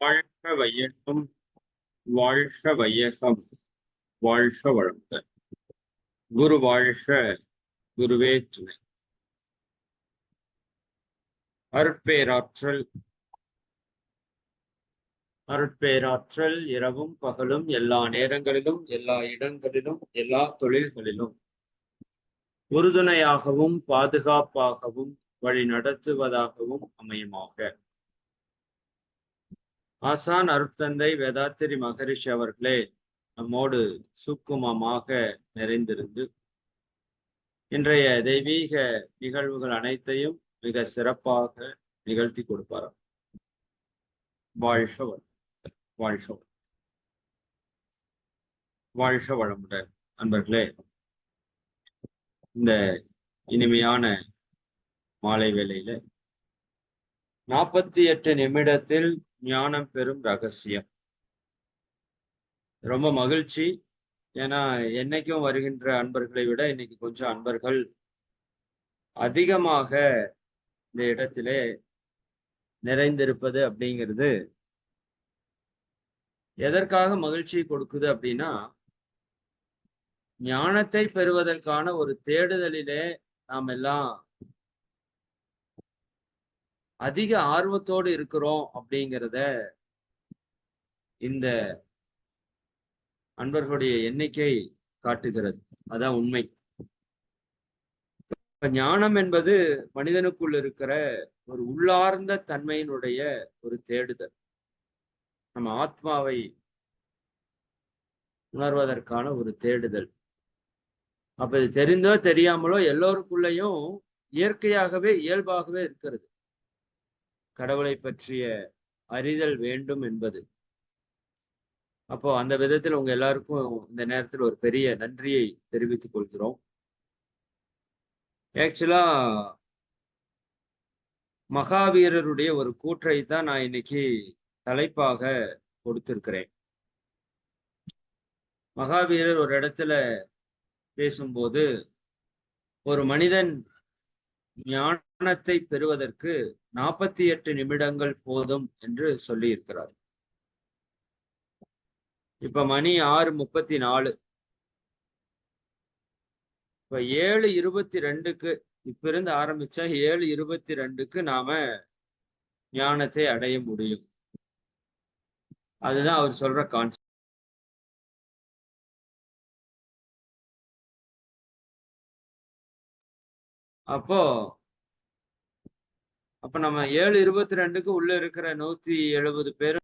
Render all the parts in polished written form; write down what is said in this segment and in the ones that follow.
வாழ்க வையகம், வாழ்க வையகம், வாழ்க வளமுடன். குரு வாழ்க, குருவே துணை. அருட்பேராற்றல் அருட்பேராற்றல் இரவும் பகலும் எல்லா நேரங்களிலும் எல்லா இடங்களிலும் எல்லா தொழில்களிலும் உறுதுணையாகவும் பாதுகாப்பாகவும் வழி நடத்துவதாகவும் அமையுமாக. ஆசான் அருட்தந்தை வேதாத்திரி மகரிஷி அவர்களே நம்மோடு சூக்குமமாக நிறைந்திருந்து இன்றைய தெய்வீக நிகழ்வுகள் அனைத்தையும் மிக சிறப்பாக நிகழ்த்தி கொடுப்பார். வாழ்க வாழ்க வாழ்க வளமுடன். அன்பர்களே, இந்த இனிமையான மாலை வேளையில 48 நிமிடத்தில் ஞானம் பெறும் ரகசியம். ரொம்ப மகிழ்ச்சி. ஏன்னா என்னைக்கும் வருகின்ற அன்பர்களை விட இன்னைக்கு கொஞ்சம் அன்பர்கள் அதிகமாக இந்த இடத்திலே நிறைந்திருப்பது அப்படிங்கிறது எதற்காக மகிழ்ச்சியை கொடுக்குது அப்படின்னா, ஞானத்தை பெறுவதற்கான ஒரு தேடுதலிலே நாம் எல்லாம் அதிக ஆர்வத்தோடு இருக்கிறோம் அப்படிங்கிறத இந்த அன்பர்களுடைய எண்ணிக்கை காட்டுகிறது. அதான் உண்மை. இப்ப ஞானம் என்பது மனிதனுக்குள் இருக்கிற ஒரு உள்ளார்ந்த தன்மையினுடைய ஒரு தேடுதல். நம்ம ஆத்மாவை உணர்வதற்கான ஒரு தேடுதல். அப்ப இது தெரிந்தோ தெரியாமலோ எல்லோருக்குள்ளேயும் இயற்கையாகவே இயல்பாகவே இருக்கிறது கடவுளை பற்றிய அறிதல் வேண்டும் என்பது. அப்போ அந்த விதத்தில் உங்க எல்லாருக்கும் இந்த நேரத்தில் ஒரு பெரிய நன்றியை தெரிவித்துக் கொள்கிறோம். ஆக்சுவலா மகாவீரருடைய ஒரு கூற்றை தான் நான் இன்னைக்கு தலைப்பாக கொடுத்திருக்கிறேன். மகாவீரர் ஒரு இடத்துல பேசும்போது, ஒரு மனிதன் ஞானத்தை பெறுவதற்கு 48 நிமிடங்கள் போதும் என்று சொல்லி இருக்கிறார். இப்ப மணி 6:34. இப்ப 7:22க்கு இப்ப இருந்து ஆரம்பிச்சா 7:22க்கு நாம ஞானத்தை அடைய முடியும். அதுதான் அவர் சொல்ற கான்செப்ட். அப்ப நம்ம 7:22க்கு உள்ள இருக்கிற 170 பேரும்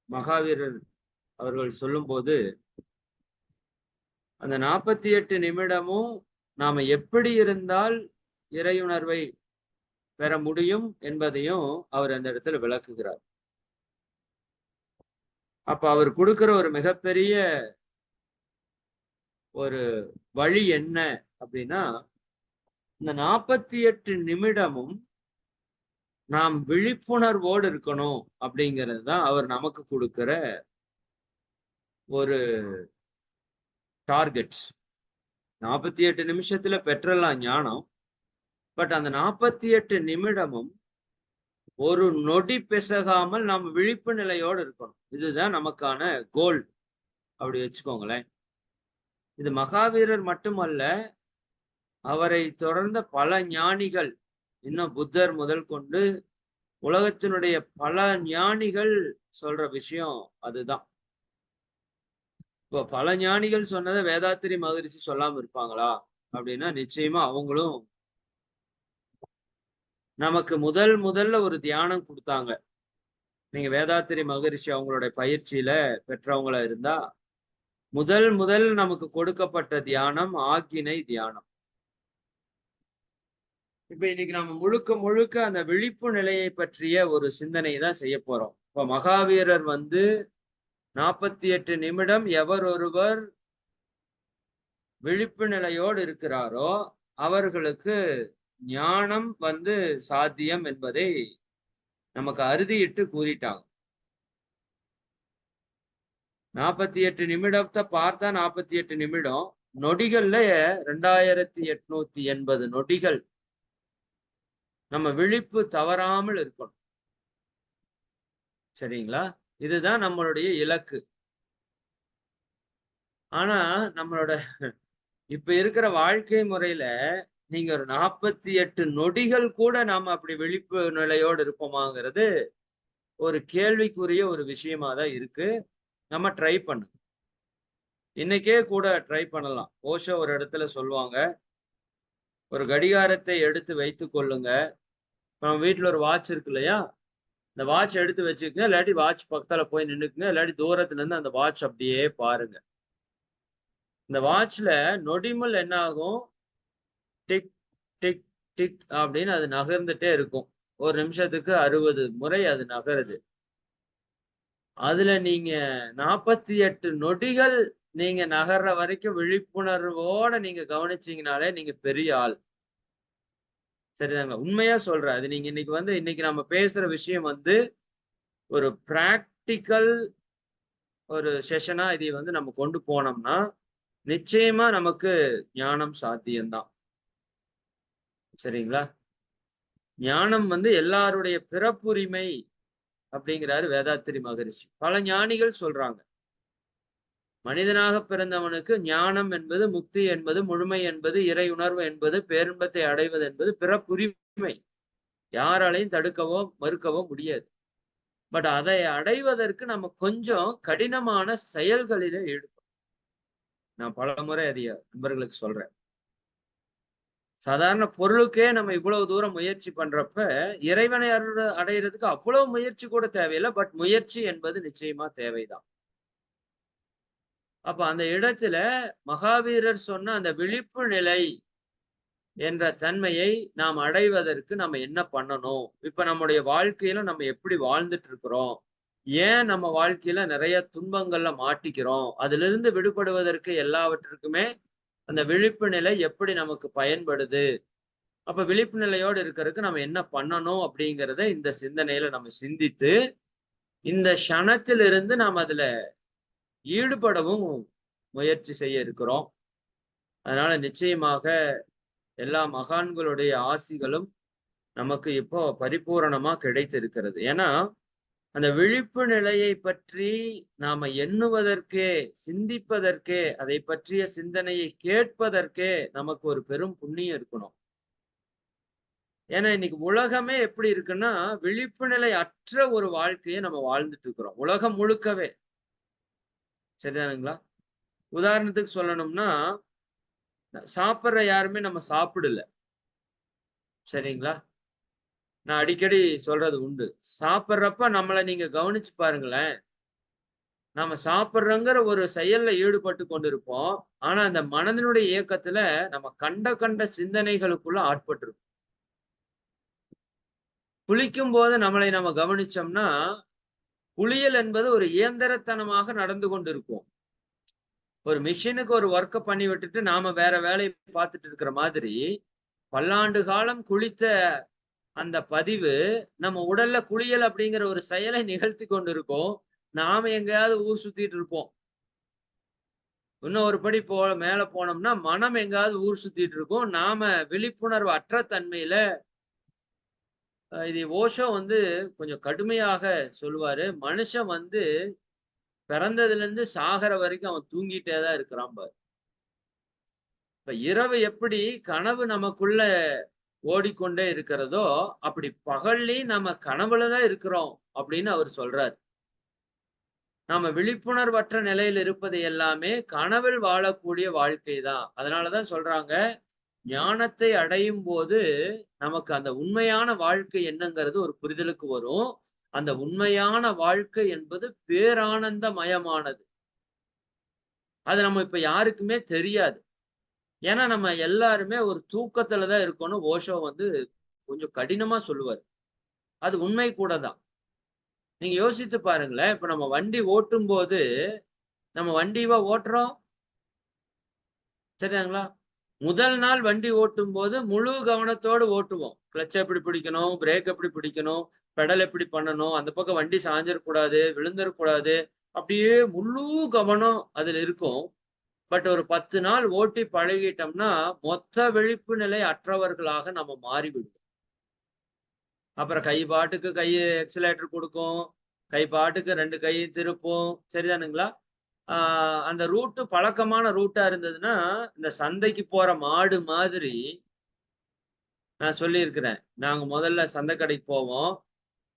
மகாவீரர் அவர்கள் சொல்லும் போது, அந்த 48 நிமிடமும் நாம எப்படி இருந்தால் இறையுணர்வை பெற முடியும் என்பதையும் அவர் அந்த இடத்துல விளக்குகிறார். அப்ப அவர் கொடுக்கிற ஒரு மிகப்பெரிய ஒரு வழி என்ன அப்படின்னா, இந்த 48 நிமிடமும் நாம் விழிப்புணர்வோடு இருக்கணும் அப்படிங்கிறது தான் அவர் நமக்கு கொடுக்கிற ஒரு டார்கெட். 48 நிமிஷத்துல பெற்றலாம் ஞானம். பட் அந்த 48 நிமிடமும் ஒரு நொடி பிசகாமல் நாம் விழிப்பு நிலையோடு இருக்கணும். இதுதான் நமக்கான கோல். அப்படி வச்சுக்கோங்களேன். இது மகாவீரர் மட்டுமல்ல, அவரை தொடர்ந்த பல ஞானிகள், இன்னும் புத்தர் முதல் கொண்டு உலகத்தினுடைய பல ஞானிகள் சொல்ற விஷயம் அதுதான். இப்போ பல ஞானிகள் சொன்னதை வேதாத்திரி மகரிஷி சொல்லாம இருப்பாங்களா அப்படின்னா, நிச்சயமா அவங்களும் நமக்கு முதல்ல ஒரு தியானம் கொடுத்தாங்க. நீங்க வேதாத்திரி மகரிஷி அவங்களுடைய பயிற்சியில பெற்றவங்களா இருந்தா, முதல் நமக்கு கொடுக்கப்பட்ட தியானம் ஆக்கினை தியானம். இப்ப இன்னைக்கு நம்ம முழுக்க அந்த விழிப்பு நிலையை பற்றிய ஒரு சிந்தனை தான் செய்ய போறோம். இப்ப மகாவீரர் 48 நிமிடம் எவர் ஒருவர் விழிப்பு நிலையோடு இருக்கிறாரோ அவர்களுக்கு ஞானம் சாத்தியம் என்பதை நமக்கு அறுதியிட்டு கூறிட்டாங்க. 48 நிமிடத்தை பார்த்தா 48 நிமிடம், நொடிகள்ல 2880 நொடிகள் நம்ம விழிப்பு தவறாமல் இருக்கணும். சரிங்களா? இதுதான் நம்மளுடைய இலக்கு. ஆனா நம்மளோட இப்ப இருக்கிற வாழ்க்கை முறையில நீங்க ஒரு 48 நொடிகள் கூட நாம அப்படி விழிப்பு நிலையோடு இருப்போமாங்கிறது ஒரு கேள்விக்குரிய ஒரு விஷயமா தான் இருக்கு. நம்ம ட்ரை பண்ணு. இன்னைக்கே கூட ட்ரை பண்ணலாம். ஓஷோ ஒரு இடத்துல சொல்லுவாங்க, ஒரு கடிகாரத்தை எடுத்து வைத்துக் கொள்ளுங்க. நம்ம வீட்ல ஒரு வாட்ச் இருக்கு இல்லையா? இந்த வாட்ச் எடுத்து வச்சுக்கங்க. இல்லாட்டி வாட்ச் பக்கத்துல போய் நின்னுக்குங்க. இல்லாட்டி தூரத்துல இருந்து அந்த வாட்ச் அப்படியே பாருங்க. இந்த வாட்ச்ல நொடிமுள் என்ன ஆகும்? டிக், டிக், டிக் அப்படின்னு அது நகர்ந்துட்டே இருக்கும். ஒரு நிமிஷத்துக்கு 60 முறை அது நகருது. அதுல நீங்க 48 நொடிகள் நீங்க நகர்ற வரைக்கும் விழிப்புணர்வோட நீங்க கவனிச்சீங்கனாலே நீங்க பெரிய ஆள். சரிதாங்களா? உண்மையா சொல்றேன். அது நீங்க இன்னைக்கு நம்ம பேசுற விஷயம் ஒரு பிராக்டிகல் ஒரு செஷனா இதை நம்ம கொண்டு போனோம்னா, நிச்சயமா நமக்கு ஞானம் சாத்தியம்தான். சரிங்களா? ஞானம் எல்லாருடைய பிறப்புரிமை அப்படிங்கிறாரு வேதாத்திரி மகரிஷி. பல ஞானிகள் சொல்றாங்க. மனிதனாக பிறந்தவனுக்கு ஞானம் என்பது, முக்தி என்பது, முழுமை என்பது, இறை உணர்வு என்பது, பேரின்பத்தை அடைவது என்பது பிறப்புரிமை. யாராலையும் தடுக்கவோ, மறுக்கவோ முடியாது. பட் அதை அடைவதற்கு நம்ம கொஞ்சம் கடினமான செயல்களிலே ஈடுபடணும். நான் பலமுறை அதை நண்பர்களுக்கு சொல்றேன். சாதாரண பொருளுக்கே நம்ம இவ்வளவு தூரம் முயற்சி பண்றப்ப, இறைவனை அடையறதுக்கு அவ்வளவு முயற்சி கூட தேவையில்ல. பட் முயற்சி என்பது நிச்சயமா தேவைதான். அப்ப அந்த இடத்துல மகாவீரர் சொன்ன அந்த விழிப்பு நிலை என்ற தன்மையை நாம் அடைவதற்கு நம்ம என்ன பண்ணணும்? இப்ப நம்முடைய வாழ்க்கையில நம்ம எப்படி வாழ்ந்துட்டு இருக்கிறோம்? ஏன் நம்ம வாழ்க்கையில நிறைய துன்பங்கள்ல மாட்டிக்கிறோம்? அதிலிருந்து விடுபடுவதற்கு எல்லாவற்றுக்குமே அந்த விழிப்பு நிலை எப்படி நமக்கு பயன்படுது? அப்ப விழிப்பு நிலையோடு இருக்கிறதுக்கு நம்ம என்ன பண்ணணும் அப்படிங்கிறத இந்த சிந்தனையில நம்ம சிந்தித்து, இந்த க்ஷணத்திலிருந்து நாம் அதுல ஈடுபடவும் முயற்சி செய்ய இருக்கிறோம். அதனால நிச்சயமாக எல்லா மகான்களுடைய ஆசிகளும் நமக்கு இப்போ பரிபூரணமா கிடைத்திருக்கிறது. ஏன்னா, அந்த விழிப்பு நிலையை பற்றி நாம எண்ணுவதற்கே, சிந்திப்பதற்கே, அதை பற்றிய சிந்தனையை கேட்பதற்கே நமக்கு ஒரு பெரும் புண்ணியம் இருக்கணும். ஏன்னா இன்னைக்கு உலகமே எப்படி இருக்குன்னா, விழிப்பு நிலை அற்ற ஒரு வாழ்க்கையை நம்ம வாழ்ந்துட்டு இருக்கிறோம். உலகம் முழுக்கவே. சரிதானுங்களா? உதாரணத்துக்கு சொல்லணும்னா, சாப்பிடுற யாருமே நம்ம சாப்பிடல. சரிங்களா? நான் அடிக்கடி சொல்றது உண்டு. சாப்பிடுறப்ப நம்மள நீங்க கவனிச்சு பாருங்களேன். நாம சாப்பிடுறோங்கிற ஒரு செயல்ல ஈடுபட்டு கொண்டிருப்போம். ஆனா அந்த மனதினுடைய இயக்கத்துல நம்ம கண்ட கண்ட சிந்தனைகளுக்குள்ள ஆட்பட்டிருப்போம். குளிக்கும்போது நம்மளை நம்ம கவனிச்சோம்னா, குளியல் என்பது ஒரு இயந்திரத்தனமாக நடந்து கொண்டிருக்கும். ஒரு மிஷினுக்கு ஒரு ஒர்க்க பண்ணி விட்டுட்டு நாம வேற வேலையை பார்த்துட்டு இருக்கிற மாதிரி, பல்லாண்டு காலம் குளித்த அந்த பதிவு நம்ம உடல்ல குளியல் அப்படிங்கிற ஒரு செயலை நிகழ்த்தி கொண்டிருக்கோம். நாம எங்கேயாவது ஊர் சுத்திட்டு இருப்போம். இன்னும் ஒரு படி மேல போனோம்னா, மனம் எங்காவது ஊர் சுத்திட்டு இருக்கும். நாம விழிப்புணர்வு அற்ற தன்மையில இது ஓஷோ கொஞ்சம் கடுமையாக சொல்லுவாரு. மனுஷன் பிறந்ததுல இருந்து சாகர வரைக்கும் அவன் தூங்கிட்டே தான் இருக்கிறான் பாரு. இப்ப இரவு எப்படி கனவு நமக்குள்ள ஓடிக்கொண்டே இருக்கிறதோ, அப்படி பகல்லையும் நம்ம கனவுல தான் இருக்கிறோம் அப்படின்னு அவர் சொல்றாரு. நாம விழிப்புணர்வற்ற நிலையில் இருப்பது எல்லாமே கனவில் வாழக்கூடிய வாழ்க்கை தான். அதனாலதான் சொல்றாங்க, ஞானத்தை அடையும் போது நமக்கு அந்த உண்மையான வாழ்க்கை என்னங்கிறது ஒரு புரிதலுக்கு வரும். அந்த உண்மையான வாழ்க்கை என்பது பேரானந்தமயமானது. அது நம்ம இப்ப யாருக்குமே தெரியாது. ஏன்னா நம்ம எல்லாருமே ஒரு தூக்கத்துல தான் இருக்கோம்னு ஓஷோ கொஞ்சம் கடினமா சொல்லுவாரு. அது உண்மை கூட தான். நீங்க யோசித்து பாருங்களேன். இப்ப நம்ம வண்டி ஓட்டும்போது, நம்ம வண்டியவா ஓட்டுறோம்? சரிதாங்களா? முதல் நாள் வண்டி ஓட்டும்போது முழு கவனத்தோடு ஓட்டுவோம். கிளட்ச் எப்படி பிடிக்கணும்? பிரேக் எப்படி பிடிக்கணும்? பெடல் எப்படி பண்ணணும், அந்த பக்கம் வண்டி சாஞ்சிடக்கூடாது, விழுந்துடக்கூடாது. அப்படியே முழு கவனம் அதுல இருக்கும். பட் ஒரு 10 நாள் ஓட்டி பழகிட்டோம்னா, மொத்த விழிப்பு நிலை அற்றவர்களாக நம்ம மாறிவிடுவோம். அப்புறம் கை பாட்டுக்கு எக்ஸிலேட்டர் குடுக்கும். கை பாட்டுக்கு 2 கையும் திருப்பும். சரிதானுங்களா? ஆ அந்த ரூட் பழக்கமான ரூட்டா இருந்ததுன்னா, இந்த சந்தைக்கு போற மாடு மாதிரி நான் சொல்லியிருக்கிறேன். நாங்க முதல்ல சந்தை கடைக்கு போவோம்.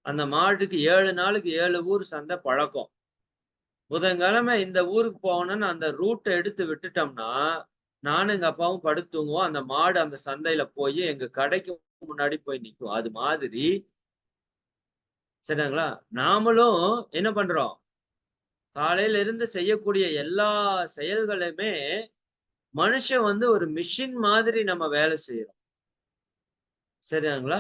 அந்த மாட்டுக்கு 7 நாளுக்கு 7 ஊர் சந்தை பழக்கம். புதன்கிழமை இந்த ஊருக்கு போகணும்னு அந்த ரூட்ட எடுத்து விட்டுட்டோம்னா, நானும் எங்க அப்பாவும் படுத்து தூங்குவோம். அந்த மாடு அந்த சந்தையில போயி எங்க கடைக்கு முன்னாடி போய் நிக்கும். அது மாதிரி சரிங்களா? நாமளும் என்ன பண்றோம்? காலையில இருந்து செய்யக்கூடிய எல்லா செயல்களுமே மனுஷன் ஒரு மிஷின் மாதிரி நம்ம வேலை செய்றோம். சரியாங்களா?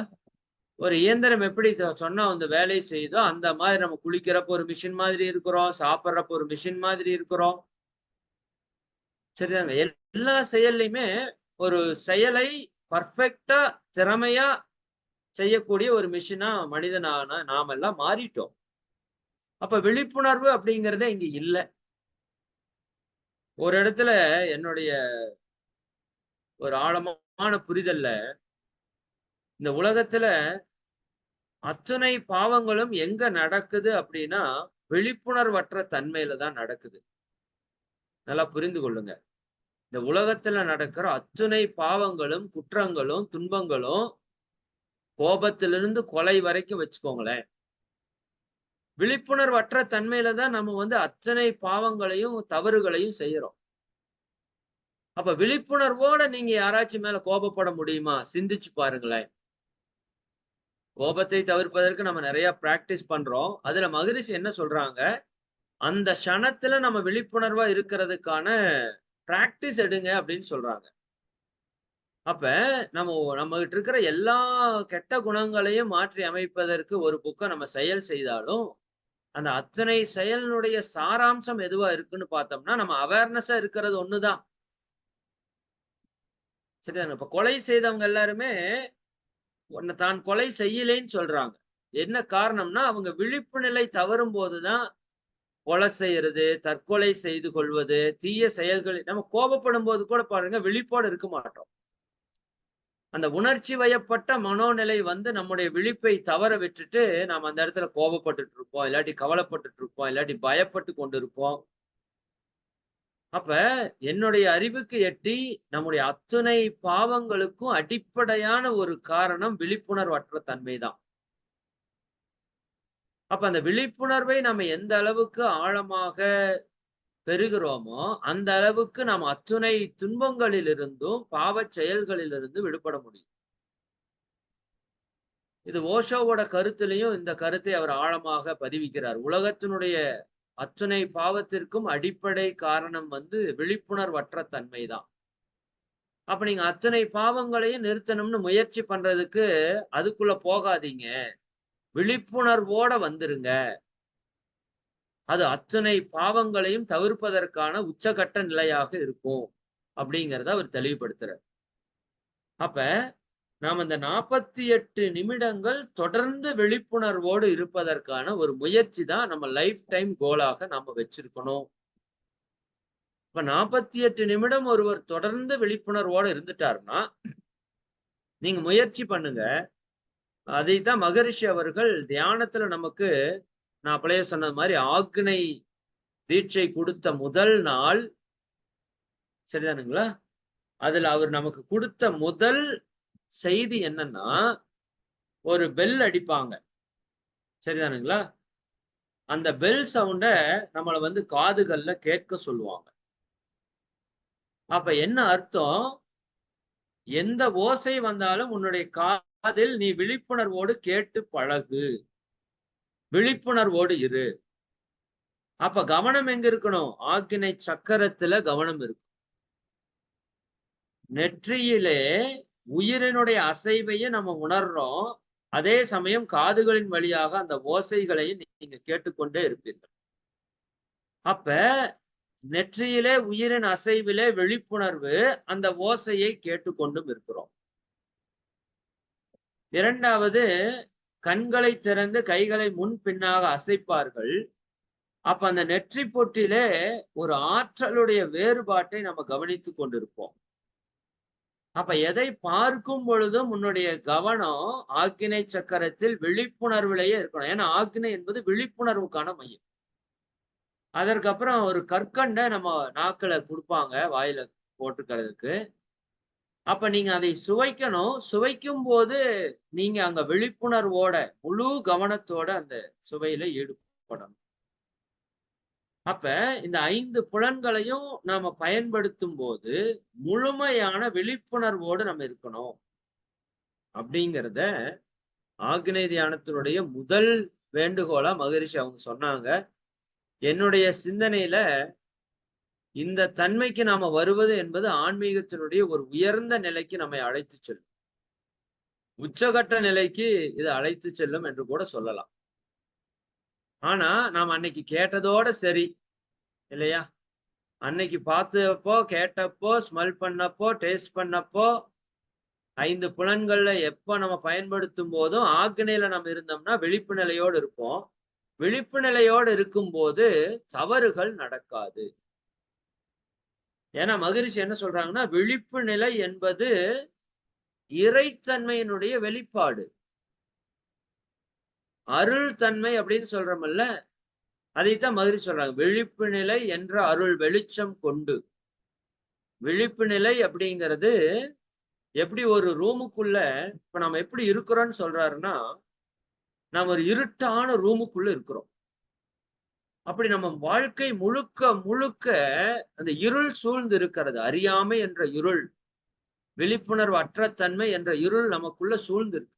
ஒரு இயந்திரம் எப்படி சொன்னா வேலைய செய்யுதோ, அந்த மாதிரி நம்ம குளிக்கிறப்போ ஒரு மிஷின் மாதிரி இருக்கிறோம். சாப்பிடுறப்போ ஒரு மிஷின் மாதிரி இருக்கிறோம். சரிதாங்க. எல்லா செயல்லயுமே ஒரு செயலை பெர்ஃபெக்ட்டா, திறமையா செய்யக்கூடிய ஒரு மிஷினா மனிதனான நாமெல்லாம் மாறிட்டோம். அப்ப விழிப்புணர்வு அப்படிங்கிறதே இங்க இல்ல. ஒரு இடத்துல என்னுடைய ஒரு ஆழமான புரிதல்ல, இந்த உலகத்துல அத்தனை பாவங்களும் எங்க நடக்குது அப்படின்னா, விழிப்புணர்வற்ற தன்மையில தான் நடக்குது. நல்லா புரிந்து கொள்ளுங்க. இந்த உலகத்துல நடக்கிற அத்துணை பாவங்களும், குற்றங்களும், துன்பங்களும், கோபத்திலிருந்து கொலை வரைக்கும் வச்சுக்கோங்களேன். விழிப்புணர்வற்ற தன்மையில தான் நம்ம அத்தனை பாவங்களையும், தவறுகளையும் செய்யறோம். அப்ப விழிப்புணர்வோட நீங்க யாராச்சும் மேல கோபப்பட முடியுமா? சிந்திச்சு பாருங்களேன். கோபத்தை தவிர்ப்பதற்கு நம்ம நெறைய பிராக்டிஸ் பண்றோம். அதுல மகரிஷி என்ன சொல்றாங்க? அந்த க்ஷணத்துல நம்ம விழிப்புணர்வா இருக்கிறதுக்கான பிராக்டிஸ் எடுங்க அப்படின்னு சொல்றாங்க. அப்ப நம்மகிட்ட இருக்கிற எல்லா கெட்ட குணங்களையும் மாற்றி அமைப்பதற்கு ஒரு பக்கம் நம்ம செயல் செய்தாலும், அந்த அத்தனை செயலினுடைய சாராம்சம் எதுவா இருக்குன்னு பார்த்தோம்னா, நம்ம அவேர்னஸா இருக்கிறது ஒண்ணுதான். சரிதானே? இப்ப கொலை செய்தவங்க எல்லாருமே தான் கொலை செய்யலைன்னு சொல்றாங்க. என்ன காரணம்னா, அவங்க விழிப்பு நிலை தவறும்போது தான் கொலை செய்யறது, தற்கொலை செய்து கொள்வது, தீய செயல்கள் நம்ம கோபப்படும்போது கூட பாருங்க விழிப்போட இருக்க மாட்டோம். அந்த உணர்ச்சி வயப்பட்ட மனோநிலை நம்முடைய விழிப்பை தவற விட்டுட்டு, நாம அந்த இடத்துல கோபப்பட்டுட்டு இருப்போம். இல்லாட்டி கவலைப்பட்டுட்டு இருப்போம். இல்லாட்டி பயப்பட்டு கொண்டிருப்போம். அப்ப என்னுடைய அறிவுக்கு எட்டி நம்முடைய அத்துணை பாவங்களுக்கும் அடிப்படையான ஒரு காரணம் விழிப்புணர்வற்ற தன்மைதான். அப்ப அந்த விழிப்புணர்வை நம்ம எந்த அளவுக்கு ஆழமாக பெறுகிறோமோ, அந்த அளவுக்கு நாம் அத்துணை துன்பங்களிலிருந்தும், பாவச் செயல்களிலிருந்து விடுபட முடியும். இது ஓஷோவோட கருத்திலையும் இந்த கருத்தை அவர் ஆழமாக பதிவிக்கிறார். உலகத்தினுடைய அத்துணை பாவத்திற்கும் அடிப்படை காரணம் விழிப்புணர்வற்ற தன்மைதான். அப்ப நீங்க அத்தனை பாவங்களையும் நிறுத்தணும்னு முயற்சி பண்றதுக்கு அதுக்குள்ள போகாதீங்க. விழிப்புணர்வோட வந்துருங்க. அது அத்தனை பாவங்களையும் தவிர்ப்பதற்கான உச்சகட்ட நிலையாக இருக்கும். அப்படிங்கிறத அவர் தெளிவுபடுத்துறார். அப்ப நாம இந்த 48 நிமிடங்கள் தொடர்ந்து விழிப்புணர்வோடு இருப்பதற்கான ஒரு முயற்சி தான் நம்ம லைஃப் டைம் கோலாக நாம வச்சிருக்கணும். இப்ப 48 நிமிடம் ஒருவர் தொடர்ந்து விழிப்புணர்வோடு இருந்துட்டாருன்னா, நீங்க முயற்சி பண்ணுங்க. அதைத்தான் மகரிஷி அவர்கள் தியானத்துல நமக்கு நான் அப்பலயே சொன்னது மாதிரி ஆக்னை தீட்சை கொடுத்த முதல் நாள் சரிதானுங்களா? அதுல அவர் நமக்கு கொடுத்த முதல் செய்தி என்னன்னா, ஒரு பெல் அடிப்பாங்க. சரிதானுங்களா? அந்த பெல் சவுண்ட நம்மள காதுகள்ல கேட்க சொல்லுவாங்க. அப்ப என்ன அர்த்தம்? எந்த ஓசை வந்தாலும் உன்னுடைய காதில் நீ விழிப்புணர்வோடு கேட்டு பழகு. விழிப்புணர்வோடு இரு. அப்ப கவனம் எங்க இருக்கணும்? ஆக்கினை சக்கரத்துல கவனம் இருக்கும். நெற்றியிலே உயிரினுடைய அசைவையும் நம்ம உணர்றோம். அதே சமயம் காதுகளின் வழியாக அந்த ஓசைகளையும் நீங்க கேட்டுக்கொண்டே இருப்பீர்கள். அப்ப நெற்றியிலே உயிரின் அசைவிலே விழிப்புணர்வு, அந்த ஓசையை கேட்டுக்கொண்டும் இருக்கிறோம். இரண்டாவது கண்களை திறந்து கைகளை முன் பின்னாக அசைப்பார்கள். அப்ப அந்த நெற்றி பொட்டிலே ஒரு ஆற்றலுடைய வேறுபாட்டை நம்ம கவனித்துக் கொண்டிருப்போம். அப்ப எதை பார்க்கும் பொழுதும் உன்னுடைய கவனம் ஆக்கினை சக்கரத்தில் விழிப்புணர்விலேயே இருக்கணும். ஏன்னா ஆக்கினை என்பது விழிப்புணர்வுக்கான மையம். அதற்கப்புறம் ஒரு கற்கண்ட நம்ம நாக்குல குடுப்பாங்க வாயில போட்டுக்கிறதுக்கு. அப்ப நீங்க அதை சுவைக்கணும். சுவைக்கும் போது நீங்க அங்க விழிப்புணர்வோட முழு கவனத்தோட அந்த சுவையில ஈடுபடணும். அப்ப இந்த 5 புலன்களையும் நாம பயன்படுத்தும் போது முழுமையான விழிப்புணர்வோடு நம்ம இருக்கணும் அப்படிங்கிறத ஆக்னை தியானத்தினுடைய முதல் வேண்டுகோளா மகரிஷி அவங்க சொன்னாங்க. என்னுடைய சிந்தனையில இந்த தன்மைக்கு நாம வருவது என்பது ஆன்மீகத்தினுடைய ஒரு உயர்ந்த நிலைக்கு நம்மை அழைத்து செல்லும். உச்சகட்ட நிலைக்கு இது அழைத்து செல்லும் என்று கூட சொல்லலாம். ஆனா நாம் அன்னைக்கு கேட்டதோட சரி இல்லையா? அன்னைக்கு பார்த்தப்போ, கேட்டப்போ, ஸ்மெல் பண்ணப்போ, டேஸ்ட் பண்ணப்போ 5 புலன்கள்ல எப்ப நம்ம பயன்படுத்தும் போதும் ஆக்னையில நம்ம இருந்தோம்னா விழிப்பு நிலையோடு இருப்போம். விழிப்பு நிலையோடு இருக்கும்போது தவறுகள் நடக்காது. ஏன்னா மகரிஷி என்ன சொல்றாங்கன்னா, விழிப்பு நிலை என்பது இறைத்தன்மையினுடைய வெளிப்பாடு. அருள் தன்மை அப்படின்னு சொல்றோம்ல, அதைத்தான் மகரிஷி சொல்றாங்க. விழிப்பு நிலை என்ற அருள் வெளிச்சம் கொண்டு. விழிப்பு நிலை அப்படிங்கிறது எப்படி ஒரு ரூமுக்குள்ள இப்ப நம்ம எப்படி இருக்கிறோம்னு சொல்றாருன்னா, நாம ஒரு இருட்டான ரூமுக்குள்ள இருக்கிறோம். அப்படி நம்ம வாழ்க்கை முழுக்க முழுக்க அந்த இருள் சூழ்ந்து இருக்கிறது. அறியாமை என்ற இருள், விழிப்புணர்வு அற்ற தன்மை என்ற இருள் நமக்குள்ள சூழ்ந்து இருக்கு.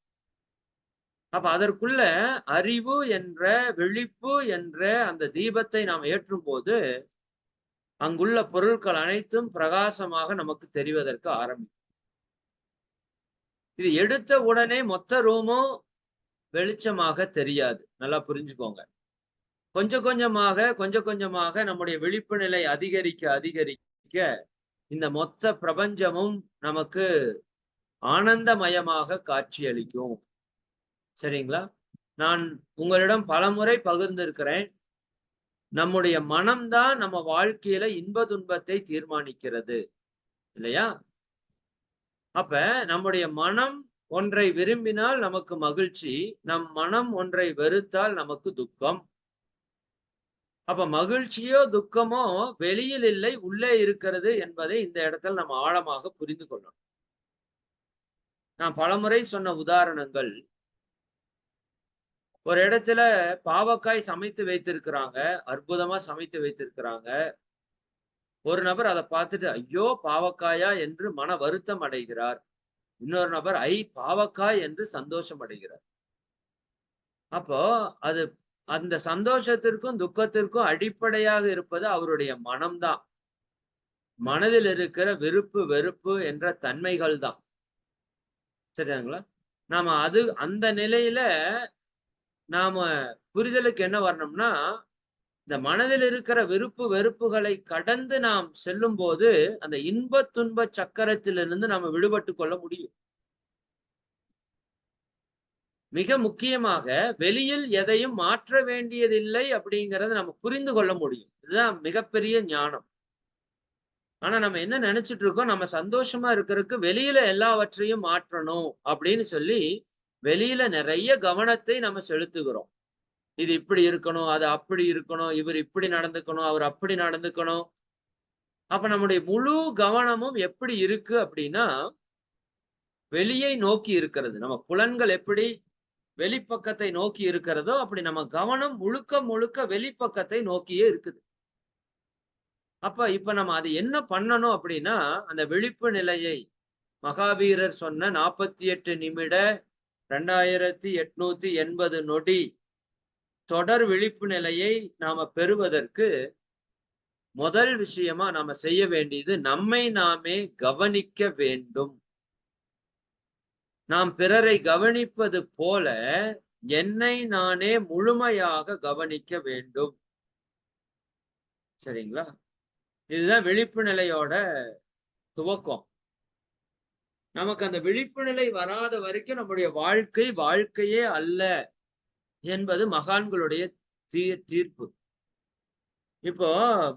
அப்ப அதற்குள்ள அறிவு என்ற விழிப்பு என்ற அந்த தீபத்தை நாம் ஏற்றும் போது அங்குள்ள பொருட்கள் அனைத்தும் பிரகாசமாக நமக்கு தெரிவதற்கு ஆரம்பிக்கும். இது எடுத்த உடனே மொத்த ரூமும் வெளிச்சமாக தெரியாது. நல்லா புரிஞ்சுக்கோங்க. கொஞ்சம் கொஞ்சமாக நம்முடைய விழிப்பு நிலை அதிகரிக்க அதிகரிக்க இந்த மொத்த பிரபஞ்சமும் நமக்கு ஆனந்தமயமாக காட்சியளிக்கும். சரிங்களா? நான் உங்களிடம் பலமுறை பகிர்ந்திருக்கிறேன். நம்முடைய மனம்தான் நம்ம வாழ்க்கையில இன்ப துன்பத்தை தீர்மானிக்கிறது இல்லையா? அப்ப நம்முடைய மனம் ஒன்றை விரும்பினால் நமக்கு மகிழ்ச்சி, நம் மனம் ஒன்றை வெறுத்தால் நமக்கு துக்கம். அப்ப மகிழ்ச்சியோ துக்கமோ வெளியில் இல்லை, உள்ளே இருக்கிறது என்பதை இந்த இடத்துல நம்ம ஆழமாக புரிந்து கொள்ளணும். நான் பலமுறை சொன்ன உதாரணங்கள், ஒரு இடத்துல பாவக்காய் சமைத்து வைத்திருக்கிறாங்க, அற்புதமா சமைத்து வைத்திருக்கிறாங்க. ஒரு நபர் அதை பார்த்துட்டு ஐயோ பாவக்காயா என்று மன வருத்தம் அடைகிறார். இன்னொரு நபர் பாவக்காய் என்று சந்தோஷம் அடைகிறார். அப்போ அது அந்த சந்தோஷத்திற்கும் துக்கத்திற்கும் அடிப்படையாக இருப்பது அவருடைய மனம்தான். மனதில் இருக்கிற விருப்பு வெறுப்பு என்ற தன்மைகள் தான். சரிங்களா? நாம அந்த நிலையில நாம புரிதலுக்கு என்ன வரணும்னா, இந்த மனதில் இருக்கிற விருப்பு வெறுப்புகளை கடந்து நாம் செல்லும் போது அந்த இன்ப துன்ப சக்கரத்திலிருந்து நாம விடுபட்டு கொள்ள முடியும். மிக முக்கியமாக வெளியில் எதையும் மாற்ற வேண்டியதில்லை அப்படிங்கறத நம்ம புரிந்து கொள்ள முடியும். இதுதான் மிகப்பெரிய ஞானம். ஆனா நம்ம என்ன நினைச்சிட்டு இருக்கோம், நம்ம சந்தோஷமா இருக்கிறதுக்கு வெளியில எல்லாவற்றையும் மாற்றணும் அப்படின்னு சொல்லி வெளியில நிறைய கவனத்தை நம்ம செலுத்துகிறோம். இது இப்படி இருக்கணும், அது அப்படி இருக்கணும், இவர் இப்படி நடந்துக்கணும், அவர் அப்படி நடந்துக்கணும். அப்ப நம்முடைய முழு கவனமும் எப்படி இருக்கு அப்படின்னா வெளியை நோக்கி இருக்கிறது. நம்ம புலன்கள் எப்படி வெளிப்பக்கத்தை நோக்கி இருக்கிறதோ அப்படி நம்ம கவனம் முழுக்க முழுக்க வெளிப்பக்கத்தை நோக்கியே இருக்குது. இப்ப நம்ம அது என்ன பண்ணணும் அப்படின்னா, அந்த விழிப்பு நிலையை மகாவீரர் சொன்ன 48 நிமிட 2880 நொடி தொடர் விழிப்பு நிலையை நாம பெறுவதற்கு முதல் விஷயமா நாம செய்ய வேண்டியது நம்மை நாமே கவனிக்க வேண்டும். நாம் பிறரை கவனிப்பது போல என்னை நானே முழுமையாக கவனிக்க வேண்டும். சரிங்களா? இதுதான் விழிப்பு நிலையோட துவக்கம். நமக்கு அந்த விழிப்பு நிலை வராத வரைக்கும் நம்முடைய வாழ்க்கை வாழ்க்கையே அல்ல என்பது மகான்களுடைய தீர்ப்பு. இப்போ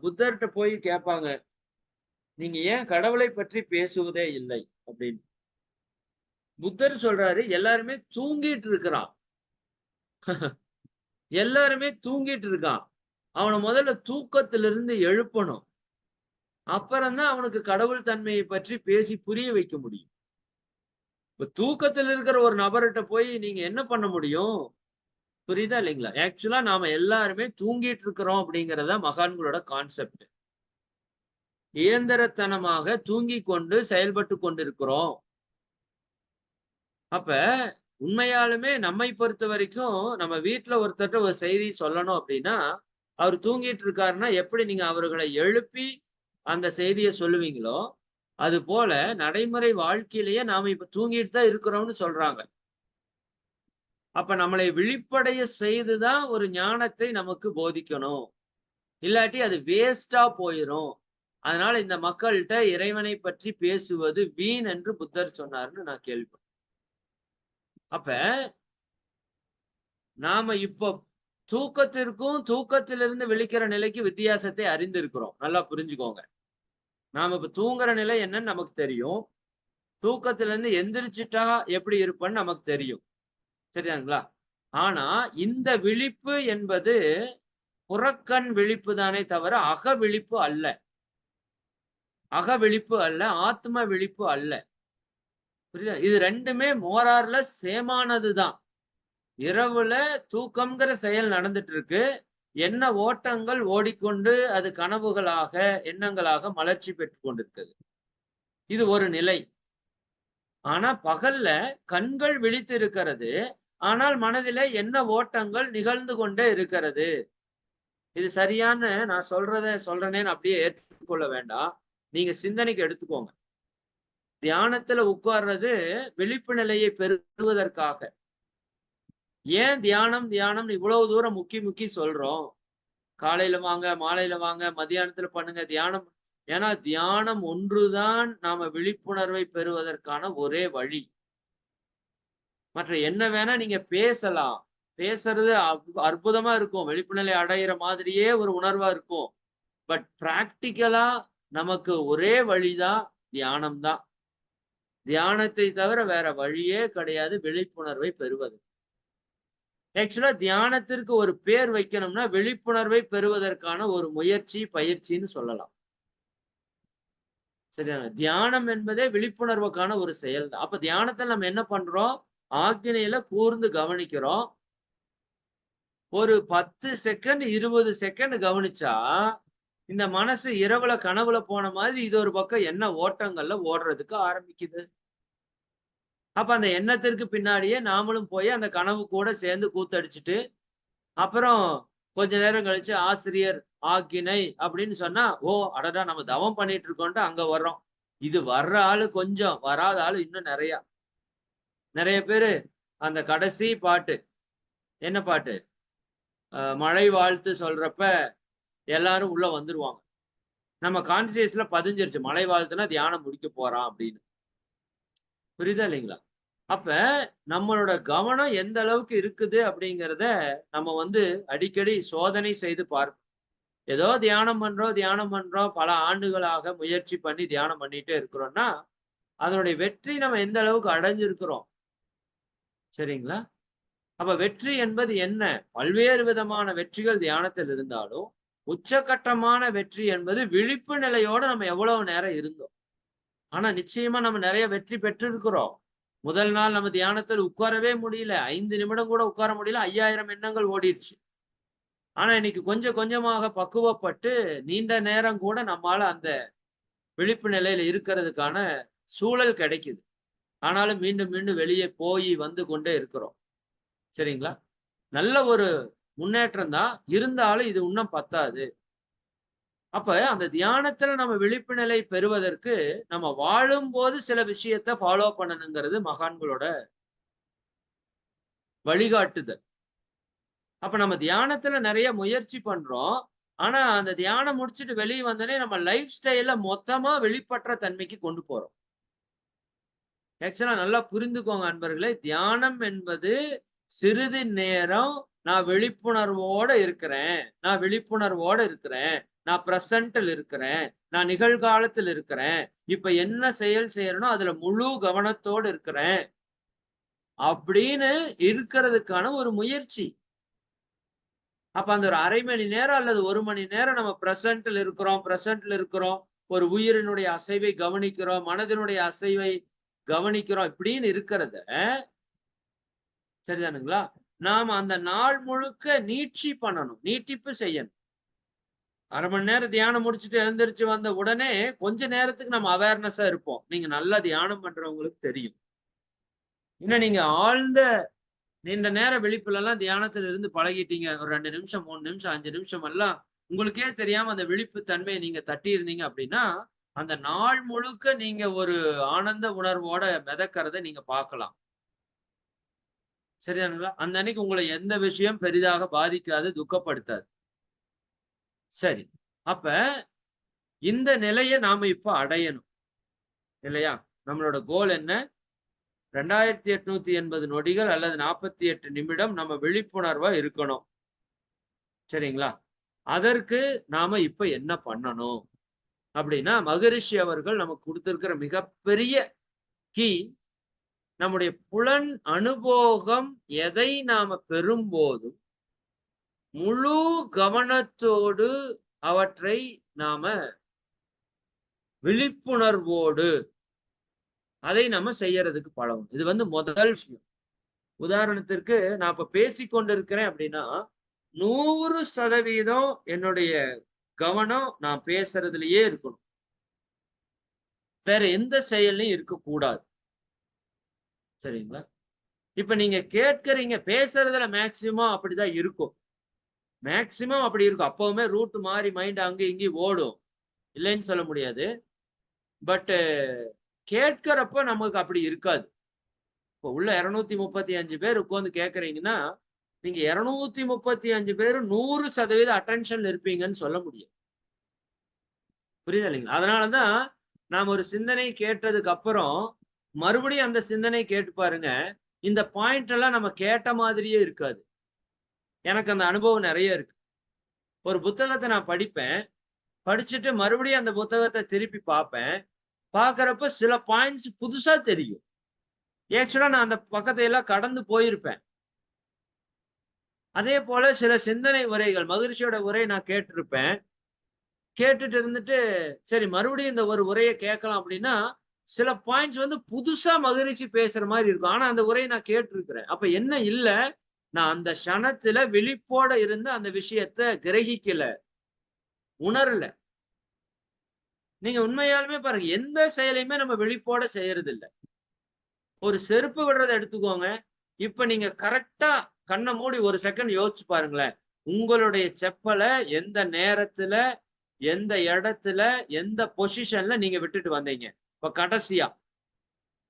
புத்தர்கிட்ட போய் கேட்பாங்க, நீங்க ஏன் கடவுளை பற்றி பேசுவதே இல்லை அப்படின்னு. புத்தர் சொல்றாரு, எல்லாருமே தூங்கிட்டு இருக்கிறான். எல்லாருமே தூங்கிட்டு இருக்கான். அவன முதல்ல தூக்கத்திலிருந்து எழுப்பணும். அப்புறம் தான் அவனுக்கு கடவுள் தன்மையை பற்றி பேசி புரிய வைக்க முடியும். இப்ப தூக்கத்தில் இருக்கிற ஒரு நபர்கிட்ட போய் நீங்க என்ன பண்ண முடியும்? புரியுதா இல்லைங்களா? ஆக்சுவலா நாம எல்லாருமே தூங்கிட்டு இருக்கிறோம் அப்படிங்கிறத மகான்களோட கான்செப்ட். இயந்திரத்தனமாக தூங்கிக் கொண்டு செயல்பட்டு கொண்டிருக்கிறோம். அப்ப உண்மையாலுமே நம்மை பொறுத்த வரைக்கும் நம்ம வீட்ல ஒருத்தர்ட்ட ஒரு செய்தி சொல்லணும் அப்படின்னா, அவர் தூங்கிட்டு இருக்காருன்னா எப்படி நீங்க அவர்களை எழுப்பி அந்த செய்திய சொல்லுவீங்களோ, அது போல நடைமுறை வாழ்க்கையிலேயே நாம இப்ப தூங்கிட்டு தான் இருக்கிறோம்னு சொல்றாங்க. அப்ப நம்மளை விழிப்படைய செய்து தான் ஒரு ஞானத்தை நமக்கு போதிக்கணும். இல்லாட்டி அது வேஸ்ட்டா போயிரும். அதனால இந்த மக்கள்ட்ட இறைவனை பற்றி பேசுவது வீண் என்று புத்தர் சொன்னார்ன்னு நான் கேள்விப்பட்டேன். அப்ப நாம இப்போ தூக்கத்திற்கும், தூக்கத்திலிருந்து விழிக்கிற நிலைக்கு வித்தியாசத்தை அறிந்திருக்கிறோம். நல்லா புரிஞ்சுக்கோங்க. நாம இப்ப தூங்குற நிலை என்னன்னு நமக்கு தெரியும். தூக்கத்திலிருந்து எந்திரிச்சுட்டா எப்படி இருப்பேன்னு நமக்கு தெரியும். சரியாங்களா? ஆனா, இந்த விழிப்பு என்பது புறக்கண் விழிப்பு தானே தவிர, அக விழிப்பு அல்ல. அக விழிப்பு அல்ல, ஆத்ம விழிப்பு அல்ல. புரியுதா? இது 2மே மோர் ஆர் லெஸ் சேமானது தான். இரவுல தூக்கம்ங்கிற செயல் நடந்துட்டு இருக்கு. எண்ண ஓட்டங்கள் ஓடிக்கொண்டு அது கனவுகளாக, எண்ணங்களாக மலர்ச்சி பெற்றுக் கொண்டிருக்கிறது. இது ஒரு நிலை. ஆனா பகல்ல கண்கள் விழித்திருக்கிறது. ஆனால் மனதிலே எண்ண ஓட்டங்கள் நிகழ்ந்து கொண்டே இருக்கிறது. இது சரியான நான் சொல்றேனேன்னு அப்படியே ஏற்றுக்கொள்ள வேண்டாம். நீங்க சிந்தனைக்கு எடுத்துக்கோங்க. தியானத்துல உட்கார்றது விழிப்பு நிலையை பெறுவதற்காக. ஏன் தியானம் தியானம்னு இவ்வளவு தூரம் முக்கி முக்கி சொல்றோம்? காலையில வாங்க, மாலையில வாங்க, மத்தியானத்துல பண்ணுங்க தியானம். ஏன்னா தியானம் ஒன்றுதான் நாம விழிப்புணர்வை பெறுவதற்கான ஒரே வழி. மற்ற என்ன வேணா நீங்க பேசலாம். பேசுறது அற்புதமா இருக்கும். விழிப்பு நிலை அடையிற மாதிரியே ஒரு உணர்வா இருக்கும். பட் பிராக்டிகலா நமக்கு ஒரே வழிதான் தியானம் தான். தியானத்தை தவிர வேற வழியே கிடையாது விழிப்புணர்வை பெறுவது. ஆக்சுவலா தியானத்திற்கு ஒரு பேர் வைக்கணும்னா விழிப்புணர்வை பெறுவதற்கான ஒரு முயற்சி, பயிற்சின்னு சொல்லலாம். சரியா? தியானம் என்பதே விழிப்புணர்வுக்கான ஒரு செயல் தான். அப்ப தியானத்துல நம்ம என்ன பண்றோம்? ஆக்ஞையில கூர்ந்து கவனிக்கிறோம். ஒரு 10 செகண்ட், 20 செகண்ட் கவனிச்சா, இந்த மனசு இரவுல கனவுல போன மாதிரி இது ஒரு பக்கம் எண்ண ஓட்டங்கள்ல ஓடுறதுக்கு ஆரம்பிக்குது. அப்ப அந்த எண்ணத்திற்கு பின்னாடியே நாமளும் போய் அந்த கனவு கூட சேர்ந்து கூத்தடிச்சுட்டு, அப்புறம் கொஞ்ச நேரம் கழிச்சு ஆசிரியர் ஆக்கினை அப்படின்னு சொன்னா, ஓ! அடடா! நம்ம தவம் பண்ணிட்டு இருக்கோம்ன்ட்டு அங்க வர்றோம். இது வர்ற ஆளு கொஞ்சம், வராத ஆளு இன்னும் நெறைய. நெறைய பேரு அந்த கடைசி பாட்டு, என்ன பாட்டு? மழை வாழ்த்து சொல்றப்ப எல்லாரும் உள்ள வந்துருவாங்க. நம்ம கான்ஷியஸ்ல பதிஞ்சிருச்சு. மழை வாழ்த்துனா தியானம் முடிக்க போறான் அப்படின்னு. புரியுதா இல்லைங்களா? அப்ப நம்மளோட கவனம் எந்த அளவுக்கு இருக்குது அப்படிங்கிறத நம்ம அடிக்கடி சோதனை செய்து பார்ப்போம். ஏதோ தியானம் பண்றோம். பல ஆண்டுகளாக முயற்சி பண்ணி தியானம் பண்ணிட்டே இருக்கிறோம்னா, அதனுடைய வெற்றி நம்ம எந்த அளவுக்கு அடைஞ்சிருக்கிறோம். சரிங்களா? அப்ப வெற்றி என்பது என்ன? பல்வேறு விதமான வெற்றிகள் தியானத்தில் இருந்தாலும், உச்சகட்டமான வெற்றி என்பது விழிப்பு நிலையோட நம்ம எவ்வளவு நேரம் இருந்தோம். ஆனா நிச்சயமா நம்ம நெறைய வெற்றி பெற்றிருக்கிறோம். முதல் நாள் நம்ம தியானத்தில் உட்காரவே முடியல. 5 நிமிடம் கூட உட்கார முடியல. 5000 எண்ணங்கள் ஓடிருச்சு. ஆனா இன்னைக்கு கொஞ்சம் கொஞ்சமாக பக்குவப்பட்டு, நீண்ட நேரம் கூட நம்மால அந்த விழிப்பு நிலையில இருக்கிறதுக்கான சூழல் கிடைக்குது. ஆனாலும் மீண்டும் மீண்டும் வெளியே போய் வந்து கொண்டே இருக்கிறோம். சரிங்களா? நல்ல ஒரு முன்னேற்றம் தான். இருந்தாலும் இது இன்னும் பத்தாது. அப்ப அந்த தியானத்துல நம்ம விழிப்பு நிலை பெறுவதற்கு, நம்ம வாழும்போது சில விஷயத்த ஃபாலோ பண்ணணுங்கிறது மகான்களோட வழிகாட்டுதல். அப்ப நம்ம தியானத்துல நெறைய முயற்சி பண்றோம். ஆனா, அந்த தியானம் முடிச்சுட்டு வெளிய வந்தோனே நம்ம லைஃப் ஸ்டைல மொத்தமா வெளிப்பற்ற தன்மைக்கு கொண்டு போறோம். ஆக்சுவலா நல்லா புரிந்துக்கோங்க அன்பர்களே. தியானம் என்பது சிறிது நேரம் நான் விழிப்புணர்வோட இருக்கிறேன். நான் விழிப்புணர்வோட இருக்கிறேன். நான் பிரசன்ட்ல இருக்கிறேன். நான் நிகழ்காலத்தில் இருக்கிறேன். இப்ப என்ன செயல் செய்யறேனோ அதுல முழு கவனத்தோடு இருக்கிறேன். அப்படின்னு இருக்கிறதுக்கான ஒரு முயற்சி. அப்ப அந்த ஒரு 1/2 மணி நேரம் அல்லது 1 மணி நேரம் நம்ம பிரசன்ட்ல இருக்கிறோம். ஒரு உயிரினுடைய அசைவை கவனிக்கிறோம். மனதினுடைய அசைவை கவனிக்கிறோம். இப்படின்னு இருக்கிறத சரிதானுங்களா? நாம அந்த நாள் முழுக்க நீட்சி பண்ணணும். நீட்டிப்பு செய்யணும். 1/2 மணி நேரம் தியானம் முடிச்சுட்டு எழுந்திருச்சு வந்த உடனே கொஞ்ச நேரத்துக்கு நம்ம அவேர்னஸா இருப்போம். நீங்க நல்லா தியானம் பண்றவங்களுக்கு தெரியும். இன்னும் நீங்க ஆழ்ந்த நீண்ட நேர விழிப்புல எல்லாம் தியானத்துல இருந்து பழகிட்டீங்க. ஒரு 2 நிமிஷம், 3 நிமிஷம், 5 நிமிஷம் எல்லாம் உங்களுக்கே தெரியாம அந்த விழிப்பு தன்மையை நீங்க தட்டி இருந்தீங்க அப்படின்னா, அந்த நாள் முழுக்க நீங்க ஒரு ஆனந்த உணர்வோட மிதக்கிறத நீங்க பார்க்கலாம். சரிதானுங்களா? அந்த அன்னைக்கு உங்கள எந்த விஷயம் பெரிதாக பாதிக்காது, துக்கப்படுத்தாது. சரி. அப்ப இந்த நிலைய நாம இப்ப அடையணும். இல்லையா? நம்மளோட கோல் என்ன? 2880 நொடிகள் அல்லது 48 நிமிடம் நம்ம விழிப்புணர்வா இருக்கணும். சரிங்களா? அதற்கு நாம இப்ப என்ன பண்ணணும்? அப்படின்னா, மகரிஷி அவர்கள் நமக்கு குடுத்திருக்கிற மிகப்பெரிய கீ, நம்முடைய புலன் அனுபோகம் எதை நாம பெறும்போதும், முழு கவனத்தோடு அவற்றை நாம விழிப்புணர்வோடு அதை நம்ம செய்யறதுக்கு பழகணும். இது வந்து முதல் விஷயம். உதாரணத்திற்கு நான் இப்ப பேசிக் கொண்டிருக்கிறேன் அப்படின்னா, 100% என்னுடைய கவனம் நான் பேசுறதுலயே இருக்கணும். வேற எந்த செயல்லயும் இருக்கக்கூடாது. சரிங்களா? இப்ப நீங்க கேட்கறீங்க, பேசுறதுல மேக்ஸிமம் அப்படிதான் இருக்கும். மேக்ஸிமம் அப்படி இருக்கும். அப்பவுமே ரூட் மாறி மைண்ட் அங்கயும் இங்கயும் ஓடும். இல்லைன்னு சொல்ல முடியாது. பட் கேட்கிறப்ப நமக்கு அப்படி இருக்காது. இப்ப உள்ள 235 பேர் உட்கார்ந்து கேட்கறீங்கன்னா, நீங்க 235 பேரும் 100% அட்டென்ஷன்ல இருப்பீங்கன்னு சொல்ல முடியாது. புரியுதா இல்லைங்களா? அதனால தான் நாம ஒரு சிந்தனை கேட்டதுக்கு அப்புறம், மறுபடியும் அந்த சிந்தனை கேட்டு பாருங்க. இந்த பாயிண்ட் எல்லாம் நம்ம கேட்ட மாதிரியே இருக்காது. எனக்கு அந்த அனுபவம் நெறைய இருக்கு. ஒரு புத்தகத்த நான் படிப்பேன். படிச்சுட்டு மறுபடியும் அந்த புத்தகத்த திருப்பி பார்ப்பேன். பார்க்கிறப்ப சில பாயிண்ட்ஸ் புதுசா தெரியும். ஆக்சுவலா நான் அந்த பக்கத்தை எல்லாம் கடந்து போயிருப்பேன். அதே போல சில சிந்தனை உரைகள், மகிழ்ச்சியோட உரை நான் கேட்டிருப்பேன். கேட்டுட்டு இருந்துட்டு, சரி மறுபடியும் இந்த ஒரு உரைய கேட்கலாம் அப்படின்னா, சில பாயிண்ட்ஸ் வந்து புதுசா மகிழ்ச்சி பேசுற மாரி இருக்கும். ஆனா அந்த உரைய நான் கேட்டிருக்கிறேன். அப்ப என்ன இல்ல, நான் அந்த க்ஷணத்துல விழிப்போட இருந்து அந்த விஷயத்த கிரகிக்கல, உணரல. நீங்க உண்மையாலுமே பாருங்க, எந்த செயலையுமே நம்ம விழிப்போட செய்யறதில்ல. ஒரு செருப்பு விடுறத எடுத்துக்கோங்க. இப்ப நீங்க கரெக்ட்டா கண்ண மூடி 1 செகண்ட் யோசிச்சு பாருங்களேன். உங்களுடைய செப்பல எந்த நேரத்துல, எந்த இடத்துல, எந்த பொசிஷன்ல நீங்க விட்டுட்டு வந்தீங்க? இப்ப கடைசியா.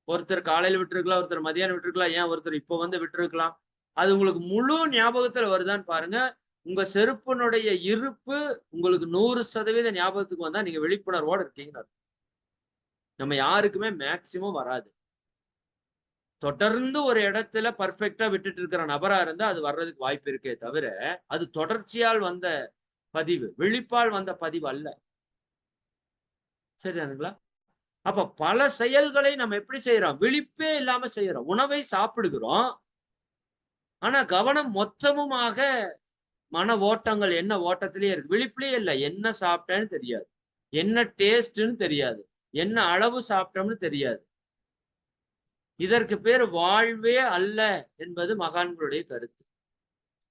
ஒருத்தர் காலையில விட்டுருக்கலாம், ஒருத்தர் மதியானம் விட்டுருக்கலாம், ஏன் ஒருத்தர் இப்ப வந்து விட்டுருக்கலாம். அது உங்களுக்கு முழு ஞாபகத்துல வருதான்னு பாருங்க. உங்க செருப்பினுடைய இருப்பு உங்களுக்கு 100% ஞாபகத்துக்கு வந்தா நீங்க விழிப்புணர்வோட இருக்கீங்கன்னு அர்த்தம். நம்ம யாருக்குமே மேக்ஸிமம் வராது. தொடர்ந்து ஒரு இடத்துல பெர்ஃபெக்ட்டா விட்டுட்டு இருக்கிற நபரா இருந்தா, அது வர்றதுக்கு வாய்ப்பு இருக்கே தவிர, அது தொடர்ச்சியால் வந்த பதிவு. விழிப்பால் வந்த பதிவு அல்ல. சரிதானுங்களா? அப்ப பல செயல்களை நம்ம எப்படி செய்றோம்? விழிப்பே இல்லாம செய்றோம். உணவை சாப்பிடுகிறோம். ஆனா கவனம் மொத்தமுமாக மன ஓட்டங்கள் என்ன ஓட்டத்திலேயே இருக்கு. விழிப்பிலேயே இல்ல. என்ன சாப்பிட்டேன்னு தெரியாது. என்ன டேஸ்ட்ன்னு தெரியாது. என்ன அளவு சாப்பிட்டோம்னு தெரியாது. இதற்கு பேரு வாழ்வே அல்ல என்பது மகான்களுடைய கருத்து.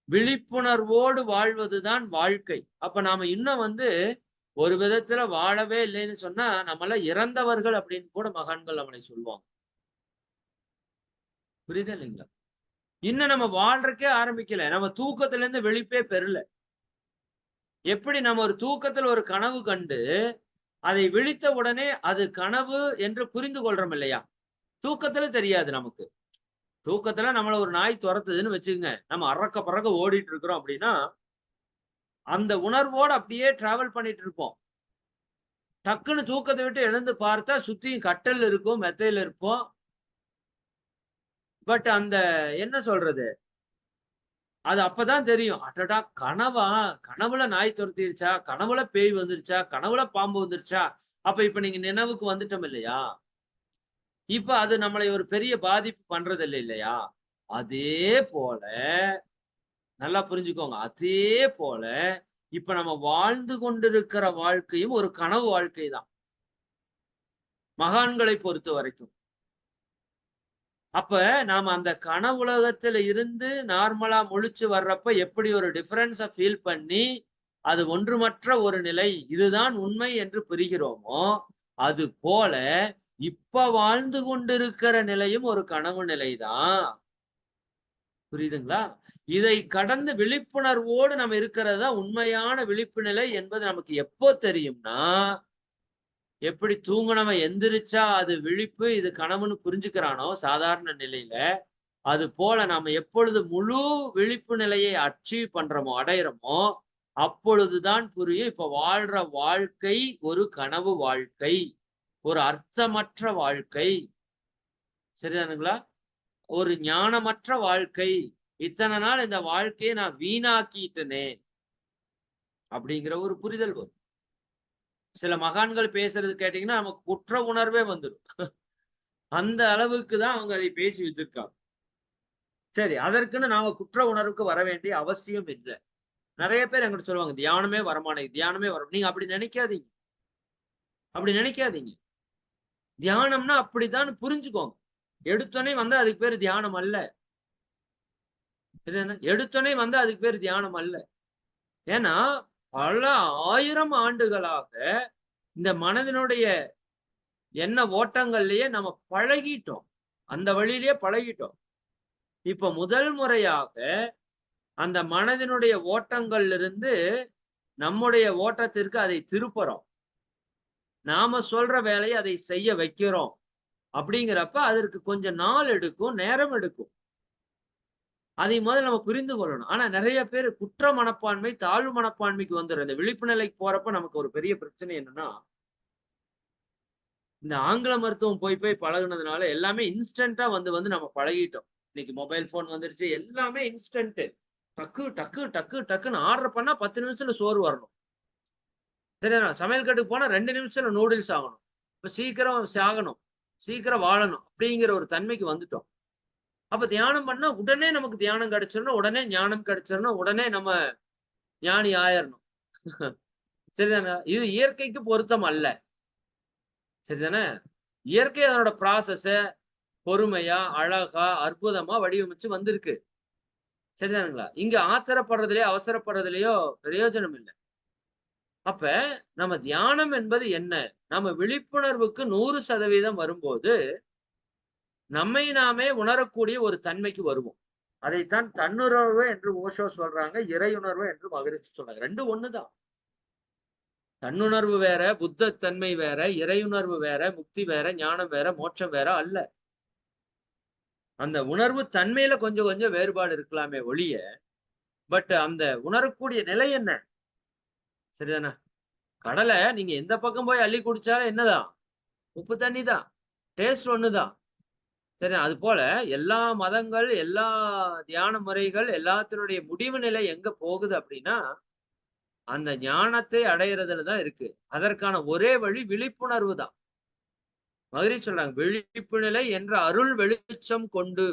விழிப்புணர்வோடு வாழ்வதுதான் வாழ்க்கை. அப்ப நாம இன்னும் வந்து ஒரு விதத்துல வாழவே இல்லைன்னு சொன்னா, நம்மலாம் இறந்தவர்கள் அப்படின்னு கூட மகான்கள் நம்மளை சொல்லுவாங்க. புரியுதா இல்லைங்களா? இன்னும் நம்ம வாழ்றதுக்கே ஆரம்பிக்கல. நம்ம தூக்கத்துல இருந்து விழிப்பே பெறல. எப்படி நம்ம ஒரு தூக்கத்துல ஒரு கனவு கண்டு, அதை விழித்த உடனே அது கனவு என்று புரிந்து கொள்றோம் இல்லையா? தூக்கத்துல தெரியாது நமக்கு. தூக்கத்துல நம்மள ஒரு நாய் தொரத்துதுன்னு வச்சுக்கங்க. நம்ம அரக்க பறக்க ஓடிட்டு இருக்கிறோம் அப்படின்னா, அந்த உணர்வோட அப்படியே டிராவல் பண்ணிட்டு இருப்போம். டக்குன்னு தூக்கத்த விட்டு எழுந்து பார்த்தா சுத்தியும் கட்டில்ல இருக்கும், மெத்தையில இருப்போம். பட் அந்த என்ன சொல்றது, அது அப்பதான் தெரியும். அடடா! கனவா? கனவுல நாய் துரத்திருச்சா? கனவுல பேய் வந்துருச்சா? கனவுல பாம்பு வந்துருச்சா? அப்ப இப்ப நீங்க நினைவுக்கு வந்துட்டோம் இல்லையா? இப்ப அது நம்மளை ஒரு பெரிய பாதிப்பு பண்றதில்ல இல்லையா? அதே போல நல்லா புரிஞ்சுக்கோங்க. அதே போல இப்ப நம்ம வாழ்ந்து கொண்டிருக்கிற வாழ்க்கையும் ஒரு கனவு வாழ்க்கை தான். மகான்களை பொறுத்தவரைக்கும். அப்ப நாம அந்த கனவுலகத்துல இருந்து நார்மலா முழிச்சு வர்றப்ப எப்படி ஒரு டிஃபரன்ஸ ஃபீல் பண்ணி, அது ஒன்றுமற்ற ஒரு நிலை, இதுதான் உண்மை என்று புரிகிறோமோ, அது போல இப்ப வாழ்ந்து கொண்டிருக்கிற நிலையும் ஒரு கனவு நிலைதான். புரியுதுங்களா? இதை கடந்து விழிப்புணர்வோடு நம்ம இருக்கிறது தான் உண்மையான விழிப்பு நிலை என்பது நமக்கு எப்போ தெரியும்னா, எப்படி தூங்குனவன் எந்திரிச்சா அது விழிப்பு, இது கனவுன்னு புரிஞ்சுக்கிறானோ சாதாரண நிலையில, அது போல நாம எப்பொழுது முழு விழிப்பு நிலையை அச்சீவ் பண்றோமோ, அடையிறோமோ, அப்பொழுதுதான் புரியும். இப்ப வாழ்ற வாழ்க்கை ஒரு கனவு வாழ்க்கை. ஒரு அர்த்தமற்ற வாழ்க்கை. சரிதானுங்களா? ஒரு ஞானமற்ற வாழ்க்கை. இத்தன நாள் இந்த வாழ்க்கைய நான் வீணாக்கிட்டேனே! அப்படிங்கிற ஒரு புரிதல் வரும். சில மகான்கள் பேசுறது கேட்டீங்கன்னா, நமக்கு குற்ற உணர்வே வந்துரும். அந்த அளவுக்கு தான் அவங்க அதை பேசி வச்சிருக்காங்க. சரி, அதற்குன்னு நாம குற்ற உணர்வுக்கு வர வேண்டிய அவசியம் இல்ல. நெறைய பேர் என்கிட்ட சொல்லுவாங்க, "தியானமே வரமாட்டேங்குது, தியானமே வர" நீங்க அப்படி நெனைக்காதீங்க. அப்படி நெனைக்காதீங்க. தியானம்னா அப்படித்தான்னு புரிஞ்சுக்கோங்க. எடுத்தோனே வந்தா அதுக்கு பேரு தியானம் அல்ல. சரிதானே? எடுத்தோனே வந்தா அதுக்கு பேரு தியானம் அல்ல. ஏன்னா, பல 1000 ஆண்டுகளாக இந்த மனதினுடைய எண்ண ஓட்டங்கள்லயே நம்ம பழகிட்டோம். அந்த வழியிலேயே பழகிட்டோம். இப்ப முதல் முறையாக அந்த மனதினுடைய ஓட்டங்கள்லிருந்து நம்முடைய ஓட்டத்திற்கு அதை திருப்புறோம். நாம சொல்ற வேலைய அதை செய்ய வைக்கிறோம். அப்படிங்கிறப்ப அதற்கு கொஞ்சம் நாள் எடுக்கும், நேரம் எடுக்கும். அதை முதல்ல நம்ம புரிந்து கொள்ளணும். ஆனா நெறைய பேரு குற்ற மனப்பான்மை, தாழ்வு மனப்பான்மைக்கு வந்துரும். இந்த விழிப்பு நிலைக்கு போறப்ப நமக்கு ஒரு பெரிய பிரச்சனை என்னன்னா, இந்த ஆங்கில மருத்துவம் போய் போய் பழகுனதுனால எல்லாமே இன்ஸ்டன்ட்டா வந்து வந்து நம்ம பழகிட்டோம். இன்னைக்கு மொபைல் ஃபோன் வந்துருச்சு. எல்லாமே இன்ஸ்டன்ட். டக்கு, டக்கு, டக்கு, டக்குன்னு ஆர்டர் பண்ணா 10 நிமிஷத்துல சோறு வரணும். சரியா? சமையல் கட்டுக்கு போனா 2 நிமிஷத்துல நூடுல்ஸ் ஆகணும். இப்ப சீக்கிரம் சாகணும். சீக்கிரம் வாழணும். அப்படிங்கிற ஒரு தன்மைக்கு வந்துட்டோம். அப்ப தியானம் பண்ணா உடனே நமக்கு தியானம் கிடைச்சிரணும். உடனே ஞானம் கிடைச்சிரணும். உடனே நம்ம ஞானி ஆயிரணும். சரிதானே? இது இயற்கைக்கு பொருத்தம் அல்ல. சரிதானே? இயற்கை அதனோட ப்ராசஸ பொறுமையா, அழகா, அற்புதமா வடிவமைச்சு வந்திருக்கு. சரிதானுங்களா? இங்க ஆத்திரப்படுறதுலயோ, அவசரப்படுறதுலயோ பிரயோஜனம் இல்ல. அப்ப நம்ம தியானம் என்பது என்ன? நம்ம விழிப்புணர்வுக்கு 100% வரும்போது, நம்மை நாமே உணரக்கூடிய ஒரு தன்மைக்கு வருவோம். அதைத்தான் தன்னுணர்வு என்று ஓஷோ சொல்றாங்க. இறையுணர்வு என்று மகரிஷி சொல்றாங்க. 2 ஒண்ணு தான். தன்னுணர்வு வேற, புத்த தன்மை வேற, இறையுணர்வு வேற, முக்தி வேற, ஞானம் வேற, மோட்சம் வேற அல்ல. அந்த உணர்வு தன்மையில கொஞ்சம் கொஞ்சம் வேறுபாடு இருக்கலாமே ஒழிய, பட் அந்த உணரக்கூடிய நிலை என்ன? சரிதானே? கடல நீங்க எந்த பக்கம் போய் அள்ளி குடிச்சாலும் என்னதான்? உப்பு தண்ணி தான். டேஸ்ட் ஒண்ணு தான். சரி, அதுபோல எல்லா மதங்கள், எல்லா தியான முறைகள் எல்லாத்தினுடைய முடிவு நிலை எங்க போகுது அப்படின்னா, அந்த ஞானத்தை அடையறதுல தான் இருக்கு. அதற்கான ஒரே வழி விழிப்புணர்வு தான். மகரிஷி சொல்றாங்க, "விழிப்பு நிலை என்ற அருள் வெளிச்சம் கொண்டு"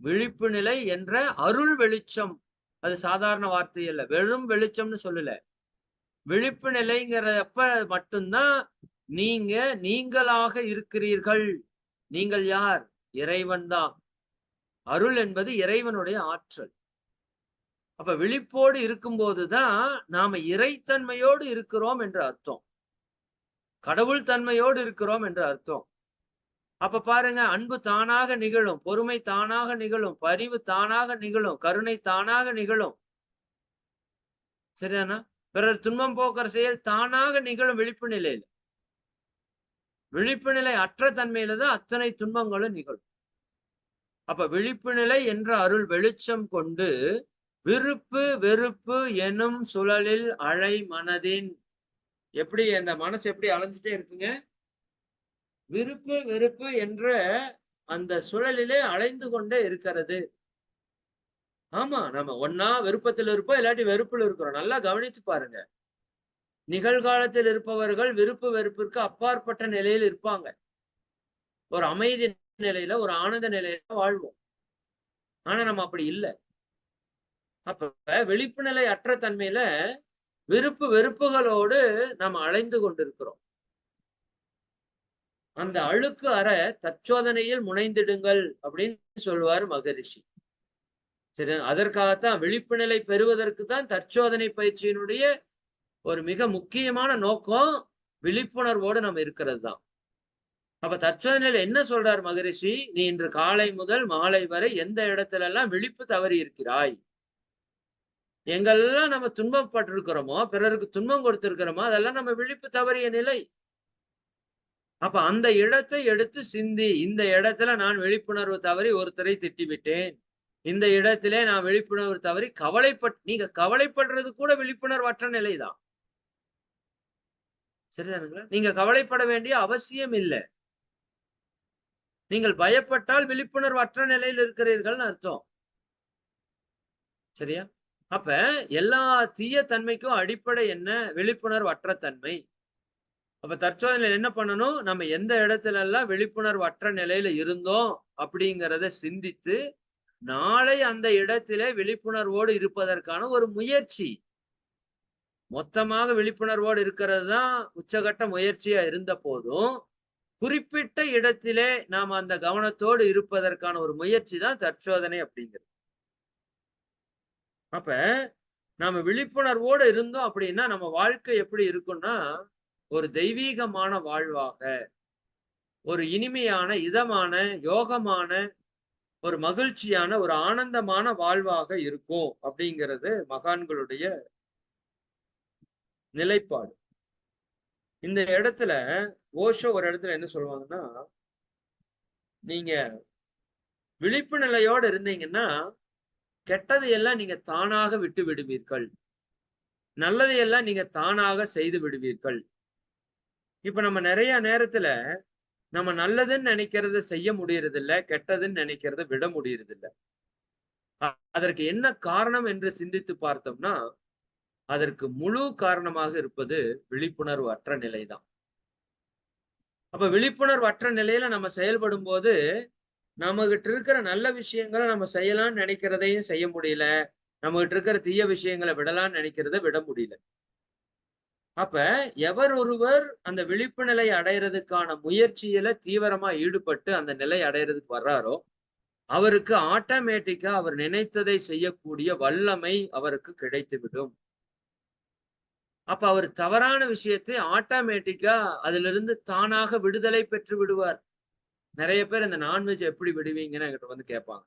விழிப்பு நிலை என்ற அருள் வெளிச்சம். அது சாதாரண வார்த்தை அல்ல. வெறும் வெளிச்சம்னு சொல்லல. விழிப்பு நிலைங்கிறப்ப மட்டும் தான் நீங்க நீங்களாக இருக்கிறீர்கள். நீங்கள் யார்? இறைவன் தான். அருள் என்பது இறைவனுடைய ஆற்றல். அப்ப விழிப்போடு இருக்கும்போது தான் நாம இறைத்தன்மையோடு இருக்கிறோம் என்று அர்த்தம். கடவுள் தன்மையோடு இருக்கிறோம் என்று அர்த்தம். அப்ப பாருங்க, அன்பு தானாக நிகழும், பொறுமை தானாக நிகழும், பரிவு தானாக நிகழும், கருணை தானாக நிகழும். சரிதானா? பிறர் துன்பம் போக்குற செயல் தானாக நிகழும் விழிப்பு நிலையில. விழிப்பு நிலை அற்ற தன்மையில தான் அத்தனை துன்பங்களும் நிகழும். அப்ப விழிப்பு நிலை என்ற அருள் வெளிச்சம் கொண்டு விருப்பு, வெறுப்பு எனும் சுழலில் அலை மனதின் எப்படி அந்த மனசு எப்படி அலைஞ்சுட்டே இருக்குங்க? விருப்பு, வெறுப்பு என்ற அந்த சுழலிலே அலைந்து கொண்டே இருக்கிறது. ஆமா, நம்ம ஒன்னா விருப்பத்தில் இருப்போம், இல்லாட்டி வெறுப்பில் இருக்கிறோம். நல்லா கவனித்து பாருங்க. நிகழ்காலத்தில் இருப்பவர்கள் விருப்பு வெறுப்பிற்கு அப்பாற்பட்ட நிலையில் இருப்பாங்க. ஒரு அமைதி நிலையில, ஒரு ஆனந்த நிலையில வாழ்வோம். ஆனா நம்ம அப்படி இல்ல. அப்ப விழிப்பு நிலை அற்ற தன்மையில விருப்பு வெறுப்புகளோடு நாம் அலைந்து கொண்டிருக்கிறோம். அந்த அழுக்கு அற தற்சோதனையில் முனைந்திடுங்கள் அப்படின்னு சொல்லுவார் மகரிஷி. சரி, அதற்காகத்தான் விழிப்பு நிலை பெறுவதற்கு தான் தற்சோதனை பயிற்சியினுடைய ஒரு மிக முக்கியமான நோக்கம் விழிப்புணர்வோடு நம்ம இருக்கிறது தான். அப்ப தற்சோதனையில என்ன சொல்றார் மகரிஷி? நீ இன்று காலை முதல் மாலை வரை எந்த இடத்துல எல்லாம் விழிப்பு தவறி இருக்கிறாய், எங்கெல்லாம் நம்ம துன்பப்பட்டிருக்கிறோமோ, பிறருக்கு துன்பம் கொடுத்திருக்கிறோமோ, அதெல்லாம் நம்ம விழிப்பு தவறிய நிலை. அப்ப அந்த இடத்தை எடுத்து சிந்தி, இந்த இடத்துல நான் விழிப்புணர்வு தவறி ஒருத்தரை திட்டிவிட்டேன், இந்த இடத்திலே நான் விழிப்புணர்வு தவறி நீங்க கவலைப்படுறது கூட விழிப்புணர்வற்ற நிலைதான். சரிதானுங்களா? நீங்க கவலைப்பட வேண்டிய அவசியம் இல்லை. நீங்கள் பயப்பட்டால் விழிப்புணர்வு அற்ற நிலையில் இருக்கிறீர்கள்னு அர்த்தம். சரியா? அப்ப எல்லா தீய தன்மைக்கும் அடிப்படை என்ன? விழிப்புணர்வு அற்ற தன்மை. அப்ப தற்சோதனையில என்ன பண்ணணும்? நம்ம எந்த இடத்துல எல்லாம் விழிப்புணர்வு அற்ற நிலையில இருந்தோம் அப்படிங்கிறத சிந்தித்து, நாளை அந்த இடத்திலே விழிப்புணர்வோடு இருப்பதற்கான ஒரு முயற்சி. மொத்தமாக விழிப்புணர்வோடு இருக்கிறது தான் உச்சகட்ட முயற்சியா இருந்த போதும், குறிப்பிட்ட இடத்திலே நாம் அந்த கவனத்தோடு இருப்பதற்கான ஒரு முயற்சி தான் தற்சோதனை அப்படிங்கிறது. அப்ப நாம விழிப்புணர்வோடு இருந்தோம் அப்படின்னா நம்ம வாழ்க்கை எப்படி இருக்கும்னா, ஒரு தெய்வீகமான வாழ்வாக, ஒரு இனிமையான, இதமான, யோகமான, ஒரு மகிழ்ச்சியான, ஒரு ஆனந்தமான வாழ்வாக இருக்கும் அப்படிங்கிறது மகான்களுடைய நிலைப்பாடு. இந்த இடத்துல ஓஷோ ஒரு இடத்துல என்ன சொல்லுவாங்கன்னா, நீங்க விழிப்பு நிலையோடு இருந்தீங்கன்னா கெட்டதை எல்லாம் நீங்க தானாக விட்டு விடுவீர்கள், நல்லதை எல்லாம் நீங்க தானாக செய்து விடுவீர்கள். இப்ப நம்ம நிறைய நேரத்துல நம்ம நல்லதுன்னு நினைக்கிறத செய்ய முடியறது இல்ல, கெட்டதுன்னு நினைக்கிறத விட முடியறது இல்ல. அதற்கு என்ன காரணம் என்று சிந்தித்து பார்த்தோம்னா, அதற்கு முழு காரணமாக இருப்பது விழிப்புணர்வு அற்ற நிலைதான். அப்ப விழிப்புணர்வு அற்ற நிலையில நம்ம செயல்படும் போது நம்ம கிட்ட இருக்கிற நல்ல விஷயங்களை நம்ம செய்யலாம்னு நினைக்கிறதையும் செய்ய முடியல, நம்ம கிட்ட இருக்கிற தீய விஷயங்களை விடலாம்னு நினைக்கிறத விட முடியல. அப்ப எவர் ஒருவர் அந்த விழிப்பு நிலை அடையறதுக்கான முயற்சியில தீவிரமா ஈடுபட்டு அந்த நிலை அடையறதுக்கு வர்றாரோ, அவருக்கு ஆட்டோமேட்டிக்கா அவர் நினைத்ததை செய்யக்கூடிய வல்லமை அவருக்கு கிடைத்துவிடும். அப்ப அவர் தவறான விஷயத்தை ஆட்டோமேட்டிக்கா அதிலிருந்து தானாக விடுதலை பெற்று விடுவார். நிறைய பேர் இந்த நான்வெஜ் எப்படி விடுவீங்கன்னு என்கிட்ட வந்து கேட்பாங்க.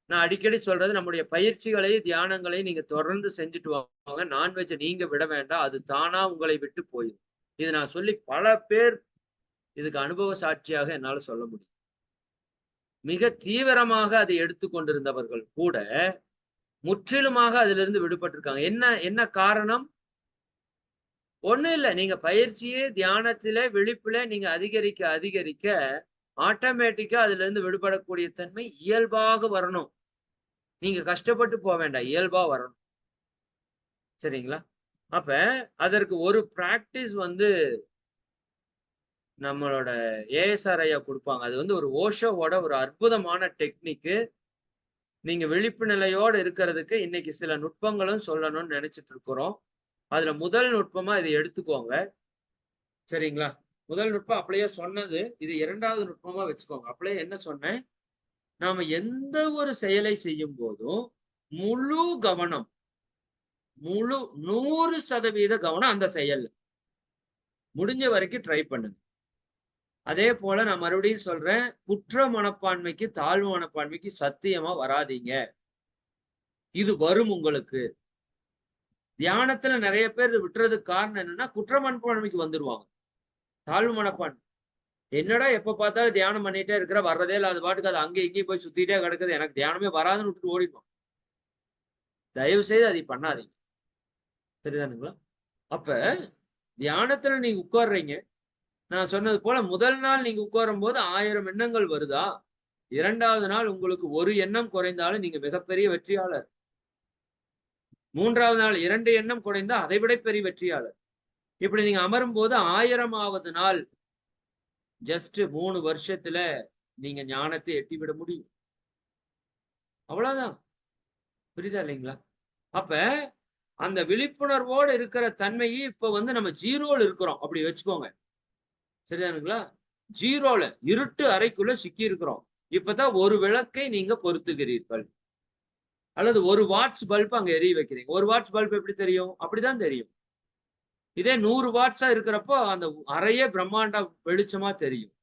நான் அடிக்கடி சொல்றது, நம்முடைய பயிற்சிகளை, தியானங்களை நீங்க தொடர்ந்து செஞ்சுட்டு வாங்க. நான்வெஜ்ஜை நீங்க விட வேண்டாம். அது தானா உங்களை விட்டு போயிடும். இது நான் சொல்லி பல பேர் இதுக்கு அனுபவ சாட்சியாக என்னால சொல்ல முடியும். மிக தீவிரமாக அதை எடுத்துக்கொண்டிருந்தவர்கள் கூட முற்றிலுமாக அதிலிருந்து விடுபட்டிருக்காங்க. என்ன என்ன காரணம்? ஒண்ணும் இல்ல. நீங்க பயிற்சியே தியானத்திலே, விழிப்பிலே நீங்க அதிகரிக்க அதிகரிக்க ஆட்டோமேட்டிக்கா அதுல இருந்து விடுபடக்கூடிய தன்மை இயல்பாக வரணும். நீங்க கஷ்டப்பட்டு போக வேண்டாம். இயல்பா வரணும். சரிங்களா? அப்ப அதற்கு ஒரு பிராக்டிஸ் வந்து நம்மளோட ஏஎஸ்ஆர் ஐயா குடுப்பாங்க. அது வந்து ஒரு ஓஷோவோட ஒரு அற்புதமான டெக்னிக்கு. நீங்க விழிப்பு நிலையோடு இருக்கிறதுக்கு இன்னைக்கு சில நுட்பங்களும் சொல்லணும்னு நினைச்சிட்டு இருக்கிறோம். அதுல முதல் நுட்பமா இதை எடுத்துக்கோங்க. சரிங்களா? முதல் நுட்பம் அப்படியே சொன்னது. இது 2வது நுட்பமா வச்சுக்கோங்க. அப்படியே என்ன சொன்னேன்? நாம எந்த ஒரு செயலை செய்யும் போதும் முழு கவனம், முழு 100% கவனம் அந்த செயல்ல. முடிஞ்ச வரைக்கும் ட்ரை பண்ணுங்க. அதே போல நான் மறுபடியும் சொல்றேன், குற்ற மனப்பான்மைக்கு, தாழ்வு மனப்பான்மைக்கு சத்தியமா வராதீங்க. இது வரும் உங்களுக்கு. தியானத்துல நிறைய பேர் விட்டுறதுக்கு காரணம் என்னன்னா, குற்ற மனப்பான்மைக்கு வந்துருவாங்க. தாழ்வு மனப்பான்மை. என்னடா எப்ப பார்த்தாலும் தியானம் பண்ணிட்டே இருக்கிற, வர்றதே இல்ல, அது பாட்டுக்கு அது அங்கேயும் இங்கேயும் போய் சுத்திட்டே கிடக்குது, எனக்கு தியானமே வராதுன்னு விட்டுட்டு ஓடிடும். தயவு செய்து அதை பண்ணாதீங்க. சரிதானுங்களா? அப்ப தியானத்துல நீங்க உட்கார்றீங்க, நான் சொன்னது போல முதல் நாள் நீங்க உட்காரும் போது 1000 எண்ணங்கள் வருதா? 2வது நாள் உங்களுக்கு ஒரு எண்ணம் குறைந்தாலும் நீங்க மிகப்பெரிய வெற்றியாளர். 3வது நாள் 2 எண்ணம் குறைந்தா அதைவிட பெரிய வெற்றியாளர். இப்படி நீங்க அமரும்போது 1000வது நாள் ஜஸ்ட் 3 வருஷத்துல நீங்க ஞானத்தை எட்டிவிட முடியும். அவ்வளவுதான். புரியுதா இல்லைங்களா? அப்ப அந்த விழிப்புணர்வோடு இருக்கிற தன்மையை இப்ப நம்ம 0ல இருக்கிறோம். அப்படி வச்சுக்கோங்க. சரிதானுங்களா? 0ல இருட்டு அறைக்குள்ள சிக்கி இருக்கிறோம். இப்பதான் ஒரு விளக்கை நீங்க பொருத்துகிறீர்கள். அல்லது ஒரு வாட்ஸ் பல்ப் அங்க எரிய வைக்கிறீங்க. ஒரு வாட்ஸ் பல்ப் எப்படி தெரியும்? அப்படிதான் தெரியும். இதே 100 வாட்ஸா இருக்கிறப்போ அந்த அறையே பிரம்மாண்ட வெளிச்சமா தெரியும்.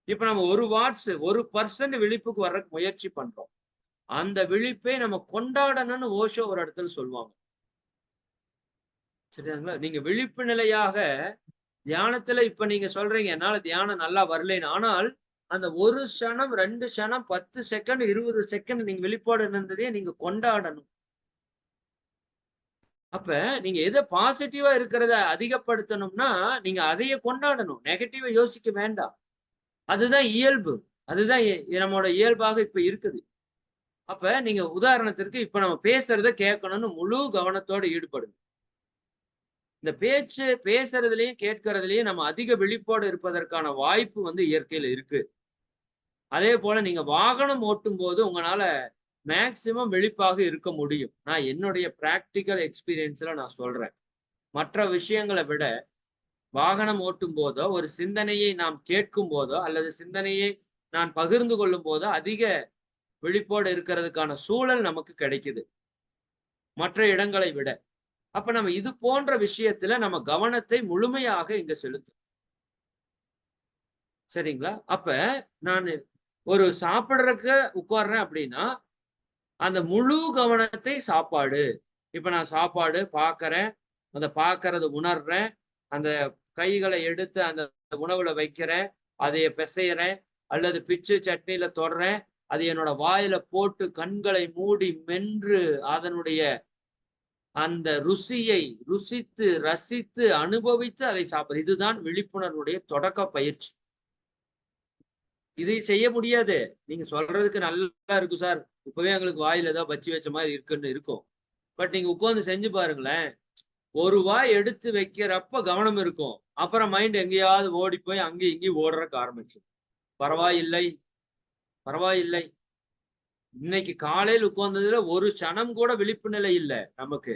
இப்ப நம்ம 1 வாட்ஸ் 1% விழிப்புக்கு வர்றதுக்கு முயற்சி பண்றோம். அந்த விழிப்பை நம்ம கொண்டாடணும்னு ஓஷோ ஒரு இடத்துல சொல்லுவாங்க. சரிங்களா? நீங்க விழிப்பு நிலையாக தியானத்துல இப்ப நீங்க சொல்றீங்க, என்னால தியானம் நல்லா வரலைன்னு. ஆனால் அந்த 1 க்ஷணம், 2 க்ஷணம், 10 செகண்ட், 20 செகண்ட் நீங்க விழிப்போடு இருந்ததையே நீங்க கொண்டாடணும். அப்ப நீங்க எத பாசிட்டிவா இருக்கிறத அதிகப்படுத்தணும்னா, நீங்க அதையே கொண்டாடணும். நெகட்டிவா யோசிக்க வேண்டாம். அதுதான் இயல்பு. அதுதான் நம்மோட இயல்பாக இப்ப இருக்குது. அப்ப நீங்க உதாரணத்திற்கு இப்ப நம்ம பேசுறத கேட்கணும்னு முழு கவனத்தோட ஈடுபடுங்க. இந்த பேசுறதுலயும் கேட்கறதுலயும் நம்ம அதிக விழிப்போடு இருப்பதற்கான வாய்ப்பு இயற்கையில இருக்கு. அதே போல நீங்க வாகனம் ஓட்டும் போது உங்களால மேக்சிமம் விழிப்பாக இருக்க முடியும். நான் என்னுடைய பிராக்டிகல் எக்ஸ்பீரியன்ஸ்ல நான் சொல்றேன். மற்ற விஷயங்களை விட வாகனம் ஓட்டும் போதோ, ஒரு சிந்தனையை நாம் கேட்கும் போதோ, அல்லது சிந்தனையை நான் பகிர்ந்து கொள்ளும் போதோ அதிக விழிப்போடு இருக்கிறதுக்கான சூழல் நமக்கு கிடைக்குது. மற்ற இடங்களை விட. அப்ப நம்ம இது போன்ற விஷயத்துல நம்ம கவனத்தை முழுமையாக இங்க செலுத்தணும். சரிங்களா? அப்ப நானு ஒரு சாப்பிடுறதுக்கு உட்கார்றேன் அப்படின்னா, அந்த முழு கவனத்தை சாப்பாடு. இப்ப நான் சாப்பாடு பார்க்கிறேன். அந்த பார்க்கிறத உணர்றேன். அந்த கைகளை எடுத்து அந்த உணவுல வைக்கிறேன். அதைய பிசையறேன். அல்லது பிச்சு சட்னியில தொடுறேன். அது என்னோட வாயில போட்டு கண்களை மூடி மென்று அதனுடைய அந்த ருசியை ருசித்து, ரசித்து, அனுபவித்து அதை சாப்பிடுறது. இதுதான் விழிப்புணர்வுடைய தொடக்க பயிற்சி. இதை செய்ய முடியாது. நீங்க சொல்றதுக்கு நல்லா இருக்கும் சார். இப்பவே எங்களுக்கு வாயில ஏதோ பச்சி வச்ச மாதிரி இருக்குன்னு இருக்கும். பட் நீங்க உட்கார்ந்து செஞ்சு பாருங்களேன். ஒரு வாய் எடுத்து வைக்கிறப்ப கவனம் இருக்கும். அப்புறம் மைண்ட் எங்கேயாவது ஓடி போய் அங்கேயும் இங்கேயும் ஓடுறதுக்கு ஆரம்பிச்சுரும். பரவாயில்லை, பரவாயில்லை. இன்னைக்கு காலையில் உட்கார்ந்ததுல ஒரு க்ஷணம் கூட விழிப்பு நிலை இல்ல நமக்கு.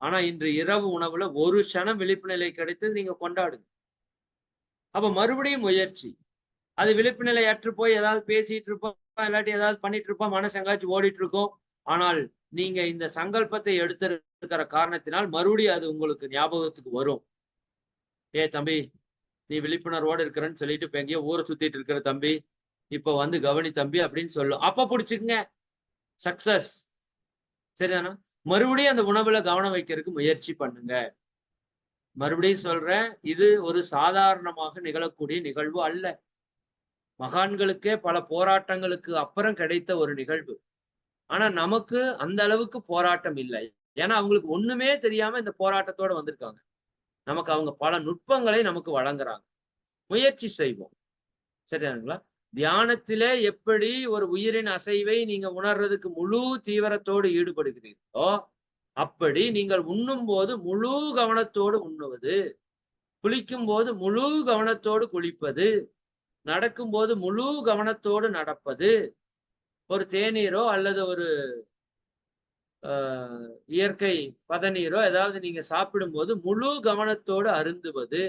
ஆனா இன்று இரவு உணவுல ஒரு க்ஷணம் விழிப்பு நிலை கிடைத்தது, நீங்க கொண்டாடுங்க. அப்ப மறுபடியும் முயற்சி. அது விழிப்பு நிலை அற்று போய் ஏதாவது பேசிட்டு இருப்போம், இல்லாட்டி ஏதாவது பண்ணிட்டு இருப்போம், மனசு எங்காச்சும் ஓடிட்டு இருக்கும். ஆனால் நீங்க இந்த சங்கல்பத்தை எடுத்திருக்கிற காரணத்தினால் மறுபடியும் அது உங்களுக்கு ஞாபகத்துக்கு வரும். தம்பி, நீ விழிப்புணர்வோடு இருக்கிறன்னு சொல்லிட்டு இப்ப எங்கேயோ ஊரை சுத்திட்டு இருக்கிற தம்பி, இப்ப கவனி தம்பி அப்படின்னு சொல்லும். அப்ப புடிச்சுக்குங்க. சக்சஸ். சரிதானா? மறுபடியும் அந்த உணவுல கவனம் வைக்கிறதுக்கு முயற்சி பண்ணுங்க. மறுபடியும் சொல்றேன், இது ஒரு சாதாரணமாக நிகழக்கூடிய நிகழ்வு அல்ல. மகான்களுக்கே பல போராட்டங்களுக்கு அப்புறம் கிடைத்த ஒரு நிகழ்வு. ஆனா நமக்கு அந்த அளவுக்கு போராட்டம் இல்லை. ஏன்னா அவங்களுக்கு ஒண்ணுமே தெரியாம இந்த போராட்டத்தோட வந்திருக்காங்க. நமக்கு அவங்க பல நுட்பங்களை நமக்கு வழங்குறாங்க. முயற்சி செய்வோம். சரிதானுங்களா? தியானத்திலே எப்படி ஒரு உயிரின் அசைவை நீங்க உணர்றதுக்கு முழு தீவிரத்தோடு ஈடுபடுகிறீர்களோ, அப்படி நீங்கள் உண்ணும் போது முழு கவனத்தோடு உண்ணுவது, குளிக்கும் போது முழு கவனத்தோடு குளிப்பது, நடக்கும்போது முழு கவனத்தோடு நடப்பது, ஒரு தேநீரோ அல்லது ஒரு இயற்கை பதநீரோ ஏதாவது நீங்க சாப்பிடும்போது முழு கவனத்தோடு அருந்துவது.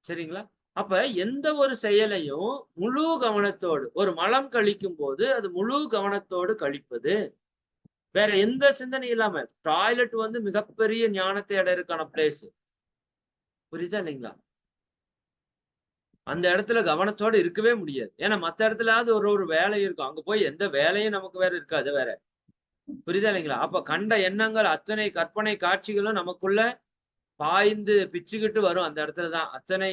சரிங்களா? அப்ப எந்த ஒரு செயலையும் முழு கவனத்தோடு, ஒரு மலம் கழிக்கும் போது அது முழு கவனத்தோடு கழிப்பது. வேற எந்த சிந்தனையும் இல்லாம. டாய்லெட் மிகப்பெரிய ஞானத்தை அடையறதுக்கான பிளேஸ். புரியுதா இல்லைங்களா? அந்த இடத்துல கவனத்தோட இருக்கவே முடியாது. ஏன்னா மத்த இடத்துலயாவது ஒரு ஒரு வேலை இருக்கும். அங்க போய் எந்த வேலையும் நமக்கு வேற இருக்காது வேற. புரியுதா இல்லைங்களா? அப்ப கண்ட எண்ணங்கள் அத்தனை கற்பனை காட்சிகளும் நமக்குள்ள பாய்ந்து பிச்சுக்கிட்டு வரும். அந்த இடத்துல தான் அத்தனை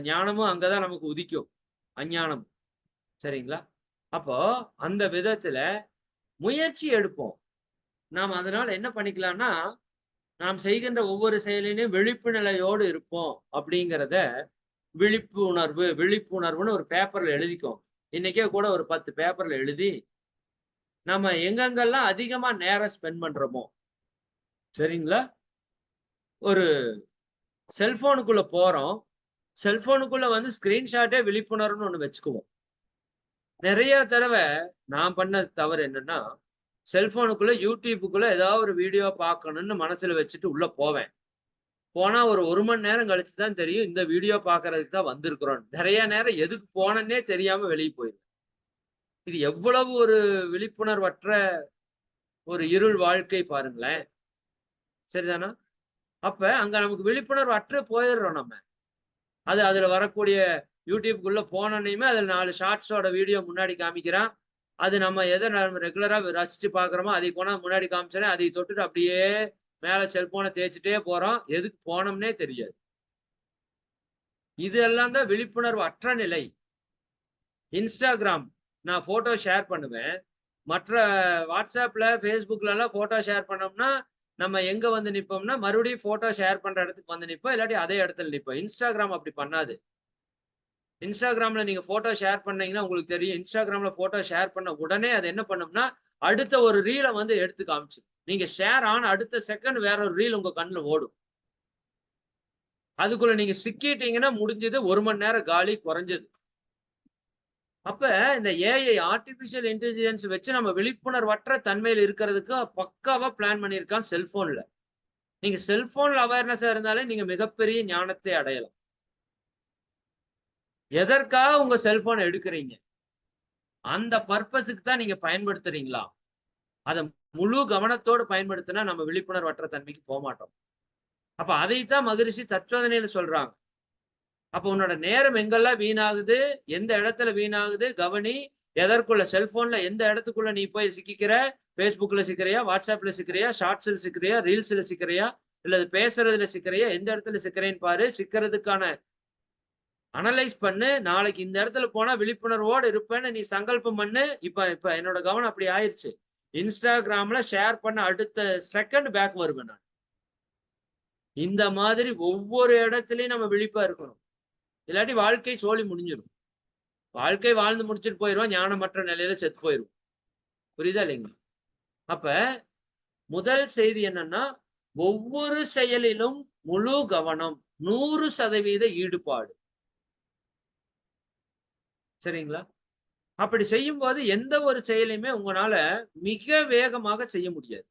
ஞானமும் அங்கதான் நமக்கு உதிக்கும். அஞ்ஞானம். சரிங்களா? அப்போ அந்த விதத்துல முயற்சி எடுப்போம். நாம அதனால என்ன பண்ணிக்கலாம்னா, நாம் செய்கின்ற ஒவ்வொரு செயலிலும் விழிப்பு நிலையோடு இருப்போம் அப்படிங்கிறத விழிப்புணர்வுன்னு ஒரு பேப்பர்ல எழுதிக்கோங்க. இன்னைக்கே கூட ஒரு 10 பேப்பர்ல எழுதி நம்ம எங்கெங்கெல்லாம் அதிகமா நேரம் ஸ்பெண்ட் பண்றோமோ, சரிங்களா? ஒரு செல்போனுக்குள்ள போறோம். செல்போனுக்குள்ள வந்து ஸ்கிரீன்ஷாட்டே விழிப்புணர்வுன்னு ஒண்ணு வச்சுக்குவோம். நெறைய தடவ நான் பண்ண தவறு என்னன்னா, செல்போனுக்குள்ள YouTubeக்குள்ள ஏதாவது ஒரு வீடியோ பார்க்கணும்னு மனசுல வச்சுட்டு உள்ள போவேன். போனா ஒரு 1 மணி நேரம் கழிச்சு தான் தெரியும், இந்த வீடியோ பார்க்கறதுக்கு தான் வந்திருக்கிறோம். நெறைய நேரம் எதுக்கு போனேன்னே தெரியாம வெளிய போயிருவேன். இது எவ்வளவு ஒரு விழிப்புணர்வற்ற ஒரு இருள் வாழ்க்கை பாருங்களேன். சரிதானா? அப்ப அங்க நமக்கு விழிப்புணர்வு அற்று போயிடுறோம் நம்ம. அதுல வரக்கூடிய YouTubeக்குள்ள போனோனையுமே அதுல 4 ஷார்ட்ஸோட வீடியோ முன்னாடி காமிக்கிறான். அது நம்ம எத ரெகுலரா ரசிச்சு பார்க்குறோமோ, அதை கொண்டாந்து முன்னாடி காமிச்சோனே, அதை தொட்டுட்டு அப்படியே மேல செல்போன தேய்ச்சுட்டே போறோம். எதுக்கு போனோம்னே தெரியாது. இது எல்லாம் தான் விழிப்புணர்வு அற்ற நிலை. Instagram நான் ஃபோட்டோ ஷேர் பண்ணுவேன். மற்ற WhatsAppல, Facebookலலாம் ஃபோட்டோ ஷேர் பண்ணோம்னா, நம்ம எங்க வந்து நிப்போம்னா, மறுபடியும் ஃபோட்டோ ஷேர் பண்ற இடத்துக்கு வந்து நிப்போம். இல்லாட்டி அதே இடத்துல நிப்போம். Instagram அப்படி பண்ணாது. Instagramல நீங்க ஃபோட்டோ ஷேர் பண்ணீங்கன்னா உங்களுக்கு தெரியும். Instagramல ஃபோட்டோ ஷேர் பண்ண உடனே அது என்ன பண்ணும்னா, அடுத்த ஒரு ரீல வந்து எடுத்து காமிச்சுரும். நீங்க ஷேர் ஆன அடுத்த செகண்ட் வேற ஒரு ரீல் உங்க கண்ல ஓடும். அதுக்குள்ள நீங்க சிக்கிட்டீங்கன்னா முடிஞ்சது. 1 மணி நேரம் காலி குறைஞ்சது. அப்ப இந்த ஏஐ ஆர்டிபிஷியல் இன்டெலிஜென்ஸ் வச்சு நம்ம விழிப்புணர்வற்ற தன்மையில இருக்கிறதுக்கு பக்காவா பிளான் பண்ணியிருக்கான் செல்போன்ல. நீங்க செல்போன்ல அவேர்னஸா இருந்தாலே நீங்க மிகப்பெரிய ஞானத்தை அடையலாம். எதற்காக உங்க செல்போன எடுக்குறீங்க? அந்த பர்ப்பஸுக்கு தான் நீங்க பயன்படுத்துறீங்களா? அத முழு கவனத்தோடு பயன்படுத்தினா நம்ம விழிப்புணர்வற்ற தன்மைக்கு போமாட்டோம். அப்ப அதைத்தான் மகரிஷி தற்சோதனையில சொல்றாங்க. அப்ப உன்னோட நேரம் எங்கெல்லாம் வீணாகுது, எந்த இடத்துல வீணாகுது கவனி. எதற்குள்ள செல்போன்ல எந்த இடத்துக்குள்ள நீ போய் சிக்கிக்கிற? Facebookல சிக்கிறியா? WhatsAppல சிக்கிறியா? ஷார்ட்ஸ்ல சிக்கிறியா? ரீல்ஸ்ல சிக்கிறியா? இல்ல பேசுறதுல சிக்கிறியா? எந்த இடத்துல சிக்கிறேன்னு பாரு. சிக்கிறதுக்கான அனலைஸ் பண்ணு. நாளைக்கு இந்த இடத்துல போனா விழிப்புணர்வோடு இருப்பேன்னு நீ சங்கல்பம் பண்ணு. இப்ப இப்ப என்னோட கவனம் அப்படி ஆயிருச்சு. Instagramல ஷேர் பண்ண அடுத்த செகண்ட் பேக் வருவேன் நான். இந்த மாதிரி ஒவ்வொரு இடத்துலயும் நம்ம விழிப்பா இருக்கணும். இல்லாட்டி வாழ்க்கை சோலி முடிஞ்சிரும். வாழ்க்கை வாழ்ந்து முடிச்சுட்டு போயிருவோம். ஞானமற்ற நிலையில செத்து போயிருவோம். புரியுதா இல்லைங்களா? அப்ப முதல் செய்தி என்னன்னா, ஒவ்வொரு செயலிலும் முழு கவனம். 100% ஈடுபாடு. சரிங்களா? அப்படி செய்யும்போது எந்த ஒரு செயலையுமே உங்கனால மிக வேகமாக செய்ய முடியாது.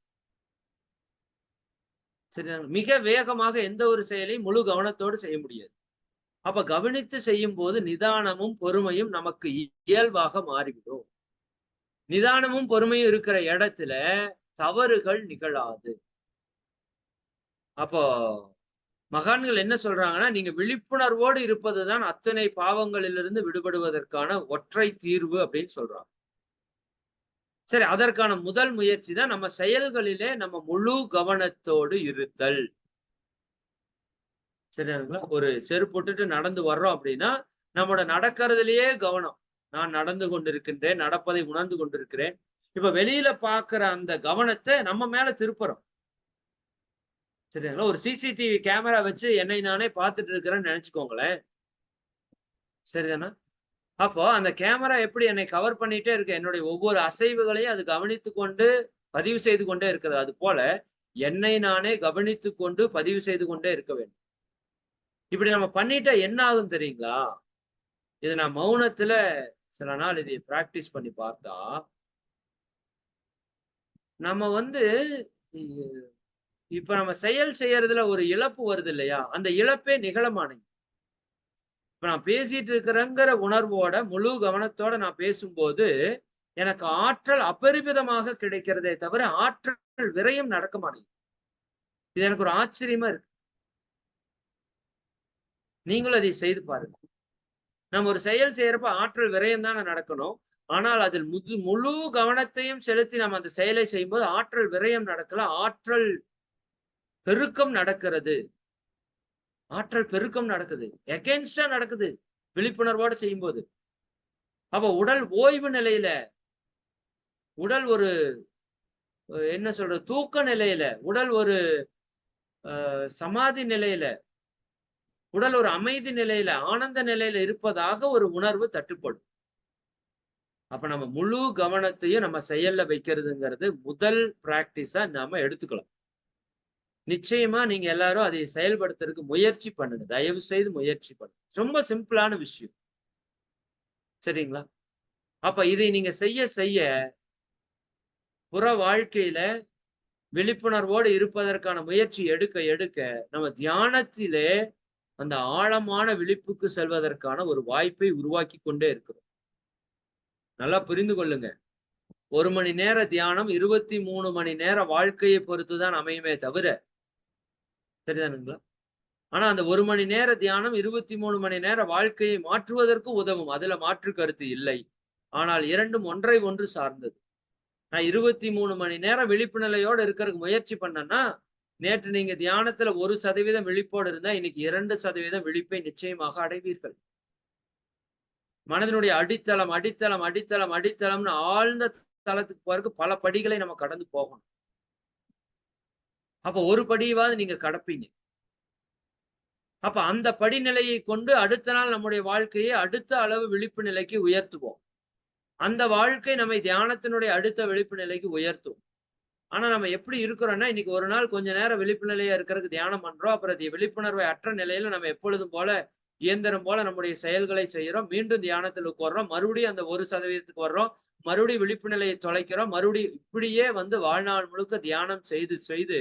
சரியா? மிக வேகமாக எந்த ஒரு செயலையும் முழு கவனத்தோடு செய்ய முடியாது. அப்ப கவனித்து செய்யும்போது நிதானமும், பொறுமையும் நமக்கு இயல்பாக மாறிவிடும். நிதானமும், பொறுமையும் இருக்கிற இடத்துல தவறுகள் நிகழாது. அப்போ மகான்கள் என்ன சொல்றாங்கன்னா, நீங்க விழிப்புணர்வோடு இருப்பதுதான் அத்தனை பாவங்களிலிருந்து விடுபடுவதற்கான ஒற்றை தீர்வு அப்படின்னு சொல்றாங்க. சரி, அதற்கான முதல் முயற்சி தான் நம்ம செயல்களிலே நம்ம முழு கவனத்தோடு இருத்தல். சரியானுங்களா? ஒரு செருப்பு போட்டுட்டு நடந்து வர்றோம் அப்படின்னா, நம்மோட நடக்கிறதுலயே கவனம். நான் நடந்து கொண்டிருக்கின்றேன், நடப்பதை உணர்ந்து கொண்டிருக்கிறேன். இப்ப வெளியில பார்க்கிற அந்த கவனத்த நம்ம மேல திருப்புறோம். சரிங்களா? ஒரு சிசிடிவி கேமரா வச்சு என்னை நானே பார்த்துட்டு இருக்கிறேன்னு நெனச்சுக்கோங்களேன். சரிதானா? அப்போ அந்த கேமரா எப்படி என்னை கவர் பண்ணிட்டே இருக்கு. என்னுடைய ஒவ்வொரு அசைவுகளையும் அது கவனித்துக் கொண்டு பதிவு செய்து கொண்டே இருக்கிறது. அதுபோல என்னை நானே கவனித்துக் கொண்டு பதிவு செய்து கொண்டே இருக்க வேண்டும். இப்படி நம்ம பண்ணிட்டா என்ன ஆகும் தெரியுங்களா? இத நான் மௌனத்துல சில நாள் இதை பிராக்டிஸ் பண்ணி பார்த்தா, நம்ம வந்து இ இப்ப நம்ம செயல் செய்யறதுல ஒரு இழப்பு வருது இல்லையா? அந்த இழப்பே நிகழமாட்டேங்குது. இப்ப நான் பேசிட்டு இருக்கிறேங்கிற உணர்வோட, முழு கவனத்தோட நான் பேசும்போது, எனக்கு ஆற்றல் அபரிமிதமாக கிடைக்கிறதே தவிர, ஆற்றல் விரயம் நடக்க மாட்டேங்குது. இது எனக்கு ஒரு ஆச்சரியமா இருக்கு. நீங்களும் அதை செய்து பாருங்க. நம்ம ஒரு செயல் செய்யறப்ப ஆற்றல் விரயம் தானே நடக்கணும். ஆனால் அதில் முழு கவனத்தையும் செலுத்தி நம்ம அந்த செயலை செய்யும்போது ஆற்றல் விரயம் நடக்கல. ஆற்றல் பெருக்கம் நடக்கிறது. ஆற்றல் பெருக்கம் நடக்குது. எகென்ஸ்டா நடக்குது. விழிப்புணர்வோட செய்யும்போது. அப்ப உடல் ஓய்வு நிலையில, உடல் ஒரு என்ன சொல்றது? தூக்க நிலையில, உடல் ஒரு சமாதி நிலையில, உடல் ஒரு அமைதி நிலையில, ஆனந்த நிலையில இருப்பதாக ஒரு உணர்வு தட்டுப்படும். அப்ப நம்ம முழு கவனத்தையும் நம்ம செயல்ல வைக்கிறதுங்கிறது முதல் பிராக்டிஸா நாம எடுத்துக்கலாம். நிச்சயமா நீங்க எல்லாரும் அதை செயல்படுத்துறதுக்கு முயற்சி பண்ணுங்க. தயவு செய்து முயற்சி பண்ணுங்க. ரொம்ப சிம்பிளான விஷயம். சரிங்களா? அப்ப இதை நீங்க செய்ய செய்ய புற வாழ்க்கையில விழிப்புணர்வோடு இருப்பதற்கான முயற்சி எடுக்க எடுக்க நம்ம தியானத்திலே அந்த ஆழமான விழிப்புக்கு செல்வதற்கான ஒரு வாய்ப்பை உருவாக்கி கொண்டே இருக்கிறோம். நல்லா புரிந்து கொள்ளுங்க. 1 மணி நேர தியானம் 23 மணி நேர வாழ்க்கையை பொறுத்துதான் அமையுமே தவிர, சரிதானுங்களா? ஆனா அந்த 1 மணி நேர தியானம் 23 மணி நேர வாழ்க்கையை மாற்றுவதற்கு உதவும். அதுல மாற்று கருத்து இல்லை. ஆனால் இரண்டும் ஒன்றை ஒன்று சார்ந்தது. நான் 23 மணி நேரம் விழிப்பு நிலையோடு இருக்கிறதுக்கு முயற்சி பண்ணேன்னா, நேற்று நீங்க தியானத்துல 1% விழிப்போடு இருந்தா, இன்னைக்கு 2% விழிப்பை நிச்சயமாக அடைவீர்கள். மனதினுடைய அடித்தளம், அடித்தளம், அடித்தளம், அடித்தளம்னு ஆழ்ந்த தளத்துக்கு போறதுக்கு பல படிகளை நம்ம கடந்து போகணும். அப்ப ஒரு படியவாவது நீங்க கடப்பீங்க. அப்ப அந்த படிநிலையை கொண்டு அடுத்த நாள் நம்முடைய வாழ்க்கையை அடுத்த அளவு விழிப்பு நிலைக்கு உயர்த்துவோம். அந்த வாழ்க்கை நம்மை தியானத்தினுடைய அடுத்த விழிப்பு நிலைக்கு உயர்த்தும். ஆனா நம்ம எப்படி இருக்கிறோம்னா, இன்னைக்கு ஒரு நாள் கொஞ்ச நேரம் விழிப்பு நிலையா இருக்கிறதுக்கு தியானம் பண்றோம். அப்புறம் விழிப்புணர்வை அற்ற நிலையில நம்ம எப்பொழுதும் போல இயந்திரம் போல நம்முடைய செயல்களை செய்யறோம். மீண்டும் தியானத்தில் உட்கார்றோம். மறுபடியும் அந்த 1% வர்றோம். மறுபடியும் விழிப்பு நிலையை தொலைக்கிறோம். மறுபடியும் இப்படியே வாழ்நாள் முழுக்க தியானம் செய்து செய்து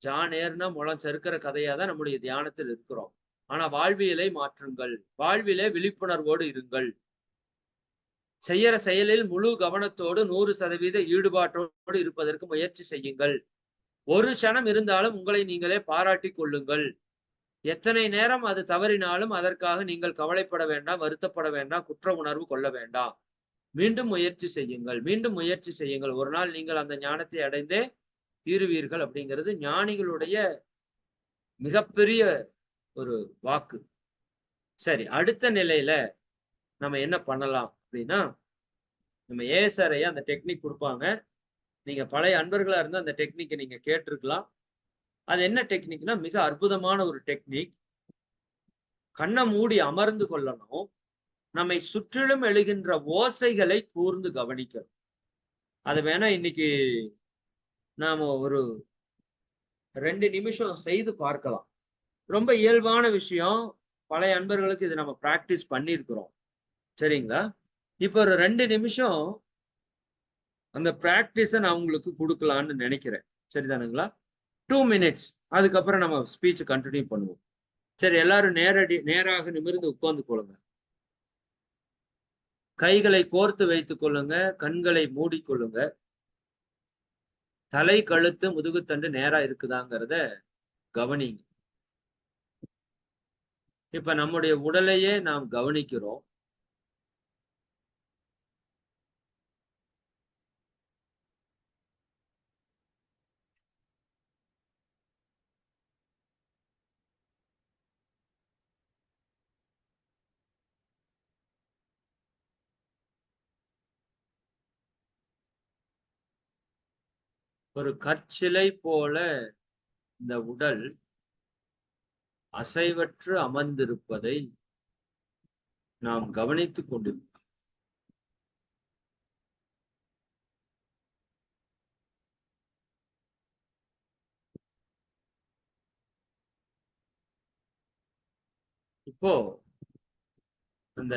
ஜான் ஏறுனா முளம் சறுக்கிற கதையா தான் நம்முடைய தியானத்தில் இருக்கிறோம். ஆனா வாழ்வியலை மாற்றுங்கள். வாழ்விலே விழிப்புணர்வோடு இருங்கள். செய்யற செயலில் முழு கவனத்தோடு 100% ஈடுபாட்டோடு இருப்பதற்கு முயற்சி செய்யுங்கள். ஒரு க்ஷணம் இருந்தாலும் உங்களை நீங்களே பாராட்டிக் கொள்ளுங்கள். எத்தனை நேரம் அது தவறினாலும் அதற்காக நீங்கள் கவலைப்பட வேண்டாம், வருத்தப்பட வேண்டாம், குற்ற உணர்வு கொள்ள வேண்டாம். மீண்டும் முயற்சி செய்யுங்கள். மீண்டும் முயற்சி செய்யுங்கள். ஒரு நாள் நீங்கள் அந்த ஞானத்தை அடைந்தே தீருவீர்கள் அப்படிங்கிறது ஞானிகளுடைய மிகப்பெரிய ஒரு வாக்கு. சரி, அடுத்த நிலையில நம்ம என்ன பண்ணலாம் அப்படின்னா, நம்ம ஏஎஸ்ஆர்ஐ அந்த டெக்னிக் கொடுப்பாங்க. நீங்க பழைய அன்பர்களா இருந்தா அந்த டெக்னிக்கை நீங்க கேட்டிருக்கலாம். அது என்ன டெக்னிக்னா, மிக அற்புதமான ஒரு டெக்னிக். கண்ணை மூடி அமர்ந்து கொள்ளணும். நம்மை சுற்றிலும் எழுகின்ற ஓசைகளை கூர்ந்து கவனிக்கணும். அது வேணா இன்னைக்கு நாம ஒரு 2 நிமிஷம் செய்து பார்க்கலாம். ரொம்ப இயல்பான விஷயம். பழைய அன்பர்களுக்கு இது நம்ம பிராக்டிஸ் பண்ணியிருக்கிறோம். சரிங்களா? இப்ப ஒரு 2 நிமிஷம் அந்த பிராக்டிஸ நான் உங்களுக்கு குடுக்கலான்னு நினைக்கிறேன். சரிதானுங்களா? 2 மினிட்ஸ். அதுக்கப்புறம் நம்ம ஸ்பீச் கன்டினியூ பண்ணுவோம். சரி, எல்லாரும் நேராக நிமிர்ந்து உட்கார்ந்து கொள்ளுங்க. கைகளை கோர்த்து வைத்துக் கொள்ளுங்க. கண்களை மூடிக்கொள்ளுங்க. தலை, கழுத்து, முதுகுத்தண்டு நேரா இருக்குதாங்கிறத கவனிங்க. இப்ப நம்முடைய உடலையே நாம் கவனிக்கிறோம். ஒரு கற்சிலை போல இந்த உடல் அசைவற்று அமர்ந்திருப்பதை நாம் கவனித்துக் கொண்டிருக்கிறோம். இப்போ அந்த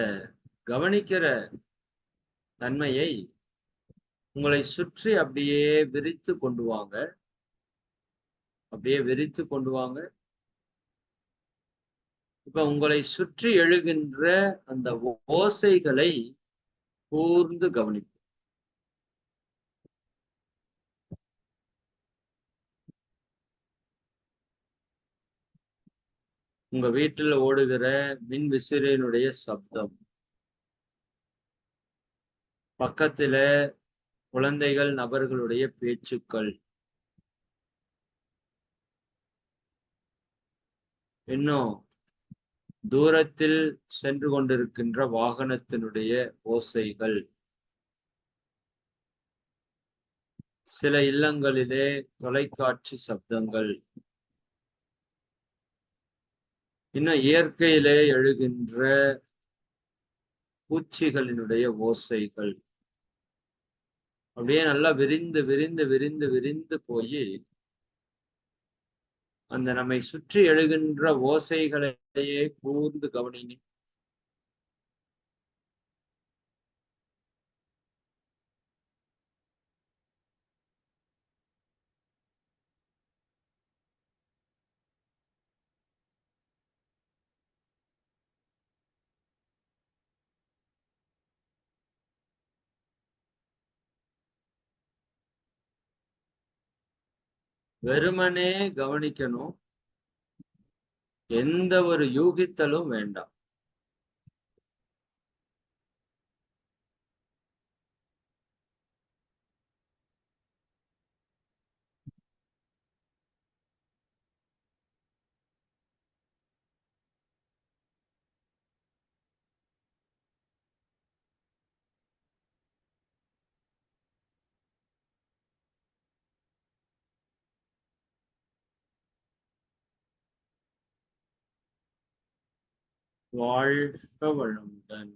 கவனிக்கிற தன்மையை உங்களை சுற்றி அப்படியே விரித்து கொண்டு வாங்க. அப்படியே விரித்து கொண்டு வாங்க. இப்ப உங்களை சுற்றி எழுகின்ற அந்த ஓசைகளை கூர்ந்து கவனிப்போம். உங்க வீட்டில் ஓடுகிற மின் விசிறியினுடைய சப்தம், பக்கத்துல குழந்தைகள் நபர்களுடைய பேச்சுக்கள், இன்னும் தூரத்தில் சென்று கொண்டிருக்கின்ற வாகனத்தினுடைய ஓசைகள், சில இல்லங்களிலே தொலைக்காட்சி சப்தங்கள், இன்னும் இயற்கையிலே எழுகின்ற பூச்சிகளினுடைய ஓசைகள் அப்படியே நல்லா விரிந்து விரிந்து விரிந்து விரிந்து போய் அந்த நம்மை சுற்றி எழுகின்ற ஓசைகளையே கூர்ந்து கவனிங்க. வெறுமனே கவனிக்கணும், எந்த ஒரு யூகித்தலும் வேண்டாம். வாழ்க வளமுடன்.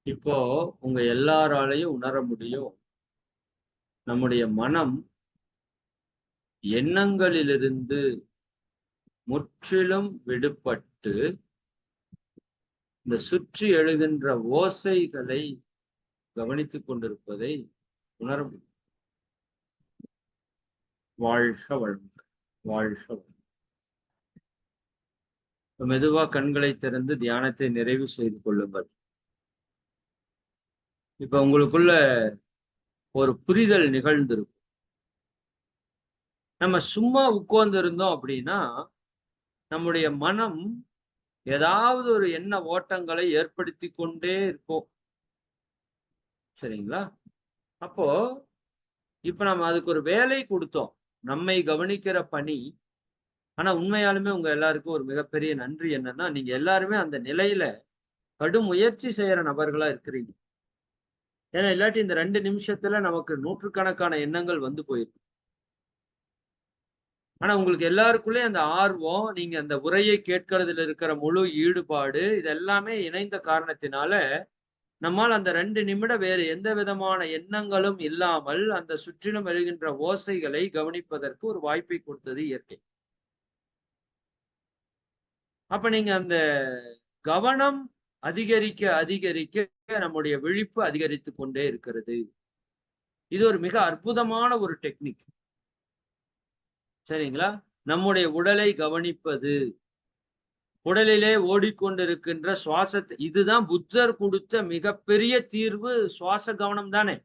இப்போ உங்க எல்லாராலையும் உணர முடியும், நம்முடைய மனம் எண்ணங்களிலிருந்து முற்றிலும் விடுபட்டு இந்த சுற்றி எழுகின்ற ஓசைகளை கவனித்துக் கொண்டிருப்பதை உணர முடியும். வாழ்க வளமுடன். வாழ்க வளமுடன். மெதுவா கண்களை திறந்து தியானத்தை நிறைவு செய்து கொள்ளுங்கள். இப்ப உங்களுக்குள்ள ஒரு புரிதல் நிகழ்ந்திருக்கும். நம்ம சும்மா உட்கார்ந்து இருந்தோம் அப்படின்னா நம்முடைய மனம் ஏதாவது ஒரு எண்ண ஓட்டங்களை ஏற்படுத்தி கொண்டே இருக்கும். சரிங்களா? அப்போ இப்ப நம்ம அதுக்கு ஒரு வேலை கொடுத்தோம், நம்மை கவனிக்கிற பணி. ஆனா உண்மையாலுமே உங்க எல்லாருக்கும் ஒரு மிகப்பெரிய நன்றி என்னன்னா, நீங்க எல்லாருமே அந்த நிலையில கடும் முயற்சி செய்யற நபர்களா இருக்கிறீங்க. ஏன்னா இல்லாட்டி இந்த 2 நிமிஷத்துல நமக்கு நூற்றுக்கணக்கான எண்ணங்கள் வந்து போயிருக்கு. ஆனா உங்களுக்கு எல்லாருக்குள்ளே அந்த ஆர்வம், நீங்க அந்த உரையை கேட்கறதுல இருக்கிற முழு ஈடுபாடு, இது எல்லாமே இணைந்த காரணத்தினால நம்மால் அந்த 2 நிமிடம் வேறு எந்த விதமான எண்ணங்களும் இல்லாமல் அந்த சுற்றிலும் எழுகின்ற ஓசைகளை கவனிப்பதற்கு ஒரு வாய்ப்பை கொடுத்தது இயற்கை. அப்ப நீங்க அந்த கவனம் அதிகரிக்க அதிகரிக்க நம்முடைய விழிப்பு அதிகரித்துக் கொண்டே இருக்கிறது. இது ஒரு மிக அற்புதமான ஒரு டெக்னிக். சரிங்களா? நம்முடைய உடலை கவனிப்பது, உடலிலே ஓடிக்கொண்டிருக்கின்ற சுவாசத்தை, இதுதான் புத்தர் கொடுத்த மிகப்பெரிய தீர்வு. சுவாச கவனம் தானே.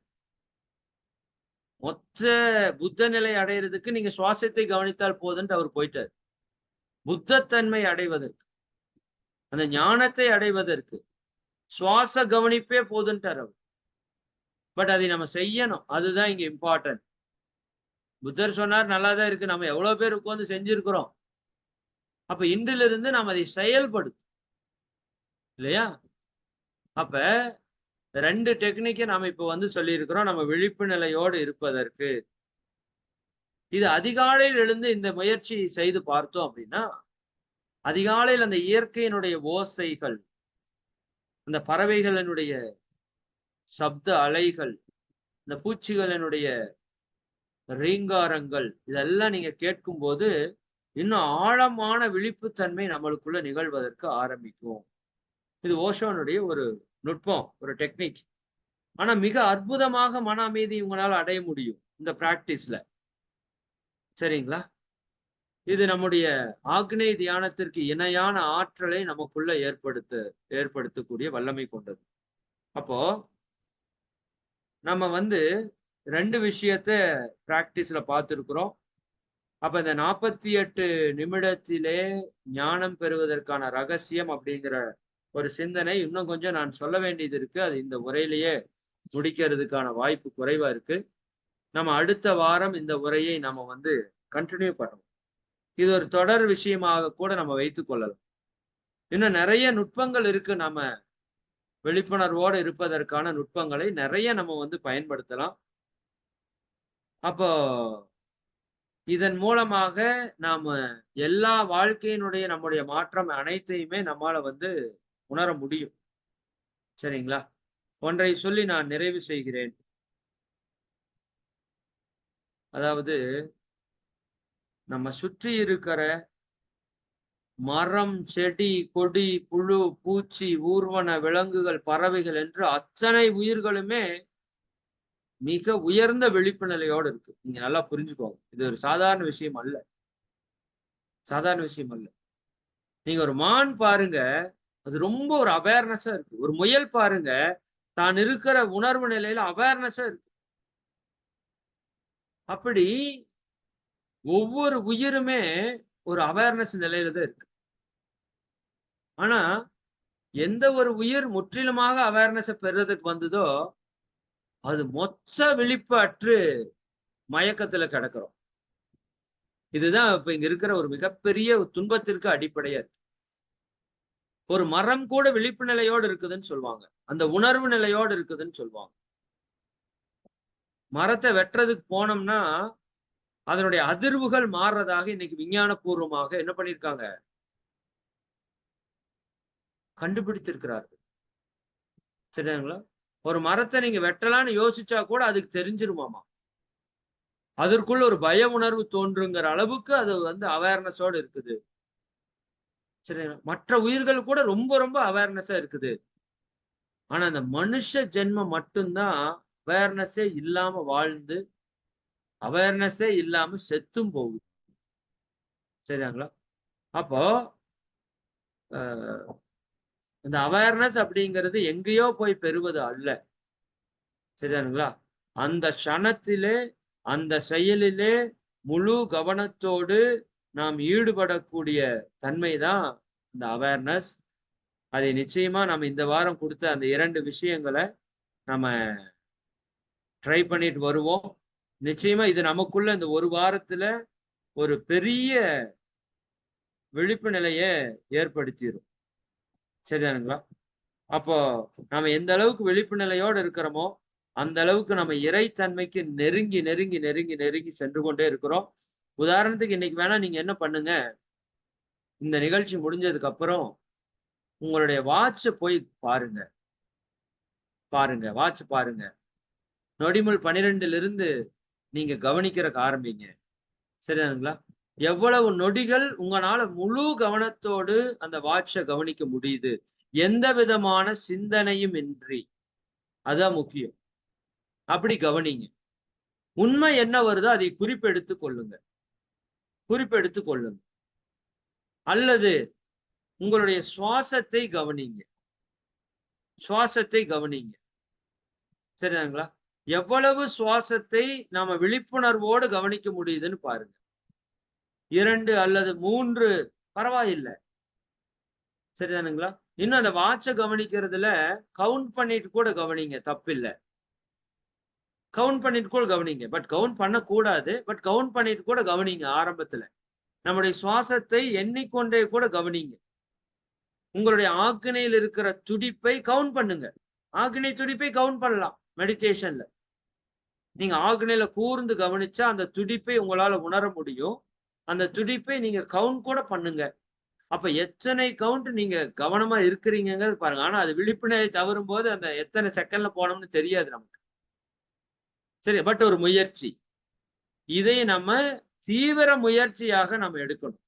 மொத்த புத்த நிலை அடையிறதுக்கு நீங்க சுவாசத்தை கவனித்தால் போதுன்ட்டு அவர் போயிட்டார். புத்தத்தன்மை அடைவதற்கு, அந்த ஞானத்தை அடைவதற்கு சுவாச கவனிப்பே போதுன்ட்டார் அவர். பட் அதை நம்ம செய்யணும். அதுதான் இங்க இம்பார்ட்டன்ட். புத்தர் சொன்னார், நல்லாதான் இருக்கு, நம்ம எவ்வளவு பேர் உட்கார்ந்து செஞ்சிருக்கிறோம். அப்ப இன்றிலிருந்து நாம் அதை செயல்படுத்தும் இல்லையா? அப்ப 2 டெக்னிக்கை நாம இப்ப வந்து சொல்லியிருக்கிறோம் நம்ம விழிப்பு நிலையோடு இருப்பதற்கு. இது அதிகாலையில் எழுந்து இந்த முயற்சி செய்து பார்த்தோம் அப்படின்னா, அதிகாலையில் அந்த இயற்கையினுடைய ஓசைகள், அந்த பறவைகளினுடைய சப்த அலைகள், இந்த பூச்சிகளினுடைய ரீங்காரங்கள், இதெல்லாம் நீங்க கேட்கும்போது இன்னும் ஆழமான விழிப்புத்தன்மை நம்மளுக்குள்ள நிகழ்வதற்கு ஆரம்பிக்கும். இது ஓஷோனுடைய ஒரு நுட்பம், ஒரு டெக்னிக். ஆனா மிக அற்புதமாக மன அமைதி உங்களால் அடைய முடியும் இந்த பிராக்டிஸ்ல. சரிங்களா? இது நம்முடைய ஆக்னை தியானத்திற்கு இணையான ஆற்றலை நமக்குள்ள ஏற்படுத்தக்கூடிய வல்லமை கொண்டது. அப்போ நம்ம வந்து 2 விஷயத்த பிராக்டிஸ்ல பார்த்திருக்கிறோம். அப்ப இந்த 48 நிமிடத்திலே ஞானம் பெறுவதற்கான ரகசியம் அப்படிங்கிற ஒரு சிந்தனை இன்னும் கொஞ்சம் நான் சொல்ல வேண்டியது இருக்கு. அது இந்த உரையிலேயே முடிக்கிறதுக்கான வாய்ப்பு குறைவா இருக்கு. நம்ம அடுத்த வாரம் இந்த உரையை நம்ம வந்து கண்டினியூ பண்ணுவோம். இது ஒரு தொடர் விஷயமாக கூட நம்ம வைத்துக் கொள்ளலாம். இன்னும் நிறைய நுட்பங்கள் இருக்கு. நம்ம விழிப்புணர்வோடு இருப்பதற்கான நுட்பங்களை நிறைய நம்ம வந்து பயன்படுத்தலாம். அப்போ இதன் மூலமாக நாம எல்லா வாழ்க்கையினுடைய நம்முடைய மாற்றம் அனைத்தையுமே நம்மால உணர முடியும். சரிங்களா? ஒன்றை சொல்லி நான் நிறைவு செய்கிறேன். அதாவது நம்ம சுற்றி இருக்கிற மரம், செடி, கொடி, புழு, பூச்சி, ஊர்வன, விலங்குகள், பறவைகள் என்று அத்தனை உயிர்களுமே மிக உயர்ந்த விழிப்பு நிலையோடு இருக்கு. நீங்க நல்லா புரிஞ்சுக்கோங்க. இது ஒரு சாதாரண விஷயம் அல்ல. சாதாரண விஷயம் அல்ல. நீங்க ஒரு மான் பாருங்க, அது ரொம்ப ஒரு அவேர்னஸா இருக்கு. ஒரு முயல் பாருங்க, தான் இருக்கிற உணர்வு நிலையில அவேர்னஸா இருக்கு. அப்படி ஒவ்வொரு உயிருமே ஒரு அவேர்னஸ் நிலையில தான் இருக்கு. ஆனா, எந்த ஒரு உயிர் முற்றிலுமாக அவேர்னஸ பெறுறதுக்கு வந்ததோ, அது மொத்த விழிப்பு அற்று மயக்கத்துல கிடக்கிறோம். இதுதான் இப்ப இங்க இருக்கிற ஒரு மிகப்பெரிய துன்பத்திற்கு அடிப்படையா இருக்கு. ஒரு மரம் கூட விழிப்பு நிலையோடு இருக்குதுன்னு சொல்லுவாங்க. அந்த உணர்வு நிலையோடு இருக்குதுன்னு சொல்லுவாங்க. மரத்த வெட்டுறதுக்கு போனோம்னா, அதனுடைய அதிர்வுகள் மாறுறதாக இன்னைக்கு விஞ்ஞான பூர்வமாக என்ன பண்ணியிருக்காங்க? கண்டுபிடித்திருக்கிறார்கள். சரிங்களா? ஒரு மரத்த நீங்க வெட்டலான்னு யோசிச்சா கூட அதுக்கு தெரிஞ்சிருமாமா. அதற்குள்ள ஒரு பய உணர்வு தோன்றுங்கிற அளவுக்கு அது அவேர்னஸோட இருக்குது. சரிங்களா? மற்ற உயிர்கள் கூட ரொம்ப ரொம்ப அவேர்னஸா இருக்குது. ஆனா அந்த மனுஷ ஜென்மம் மட்டும் தான் அவேர்னஸே இல்லாம வாழ்ந்து, அவேர்னஸே இல்லாம செத்தும் போகுது. சரிங்களா? அப்போ அ இந்த அவேர்னஸ் அப்படிங்கிறது எங்கேயோ போய் பெறுவது அல்ல. சரிதானுங்களா? அந்த க்ஷணத்திலே, அந்த செயலிலே முழு கவனத்தோடு நாம் ஈடுபடக்கூடிய தன்மை தான் இந்த அவேர்னஸ். அதை நிச்சயமா நம்ம இந்த வாரம் குடுத்த அந்த 2 விஷயங்கள நம்ம ட்ரை பண்ணிட்டு வருவோம். நிச்சயமா இது நமக்குள்ள இந்த 1 வாரத்துல ஒரு பெரிய விழிப்பு நிலைய ஏற்படுத்திரும். சரிதானுங்களா? அப்போ நாம எந்த அளவுக்கு விழிப்பு நிலையோடு இருக்கிறோமோ, அந்த அளவுக்கு நம்ம இறைத்தன்மைக்கு நெருங்கி, நெருங்கி, நெருங்கி, நெருங்கி சென்று கொண்டே இருக்கிறோம். உதாரணத்துக்கு இன்னைக்கு வேணா நீங்க என்ன பண்ணுங்க, இந்த நிகழ்ச்சி முடிஞ்சதுக்கு அப்புறம் உங்களுடைய வாட்ச போய் பாருங்க. பாருங்க. வாட்ச் பாருங்க. நொடிமுள் 12லிருந்து நீங்க கவனிக்கிறக்கு ஆரம்பிங்க. சரிதானுங்களா? எவ்வளவு நொடிகள் உங்கனால முழு கவனத்தோடு அந்த வாட்ச கவனிக்க முடியுது. எந்த விதமான சிந்தனையும் இன்றி. அதான் முக்கியம். அப்படி கவனிங்க. உண்மை என்ன வருதோ அதை குறிப்பெடுத்துக் கொள்ளுங்க. குறிப்பெடுத்துக் கொள்ளுங்க. அல்லது உங்களுடைய சுவாசத்தை கவனிங்க. சுவாசத்தை கவனிங்க. சரிதாங்களா? எவ்வளவு சுவாசத்தை நாம விழிப்புணர்வோடு கவனிக்க முடியுதுன்னு பாருங்க. 2 அல்லது 3 பரவாயில்ல. சரிதானுங்களா? இன்னும் அந்த வாட்ச கவனிக்கிறதுல கவுண்ட் பண்ணிட்டு கூட கவனிங்க. தப்பில்ல. கவுண்ட் பண்ணிட்டு கூட கவனிங்க. பட் கவுண்ட் பண்ணக்கூடாது. பட் கவுண்ட் பண்ணிட்டு கூட கவனிங்க ஆரம்பத்துல. நம்முடைய சுவாசத்தை எண்ணிக்கொண்டே கூட கவனிங்க. உங்களுடைய ஆக்ஞையில் இருக்கிற துடிப்பை கவுண்ட் பண்ணுங்க. ஆக்ஞை துடிப்பை கவுண்ட் பண்ணலாம் மெடிடேஷன்ல. நீங்க ஆக்ஞையில கூர்ந்து கவனிச்சா அந்த துடிப்பை உங்களால உணர முடியும். அந்த துடிப்பை நீங்க கவுண்ட் கூட பண்ணுங்க. அப்ப எத்தனை கவுண்ட் நீங்க கவனமா இருக்கிறீங்கங்கிறது பாருங்க. ஆனா அது விழிப்பு நிலை தவறும்போது அந்த எத்தனை செகண்ட்ல போனோம்னு தெரியாது நமக்கு. சரி, பட் ஒரு முயற்சி. இதை நம்ம தீவிர முயற்சியாக நம்ம எடுக்கணும்.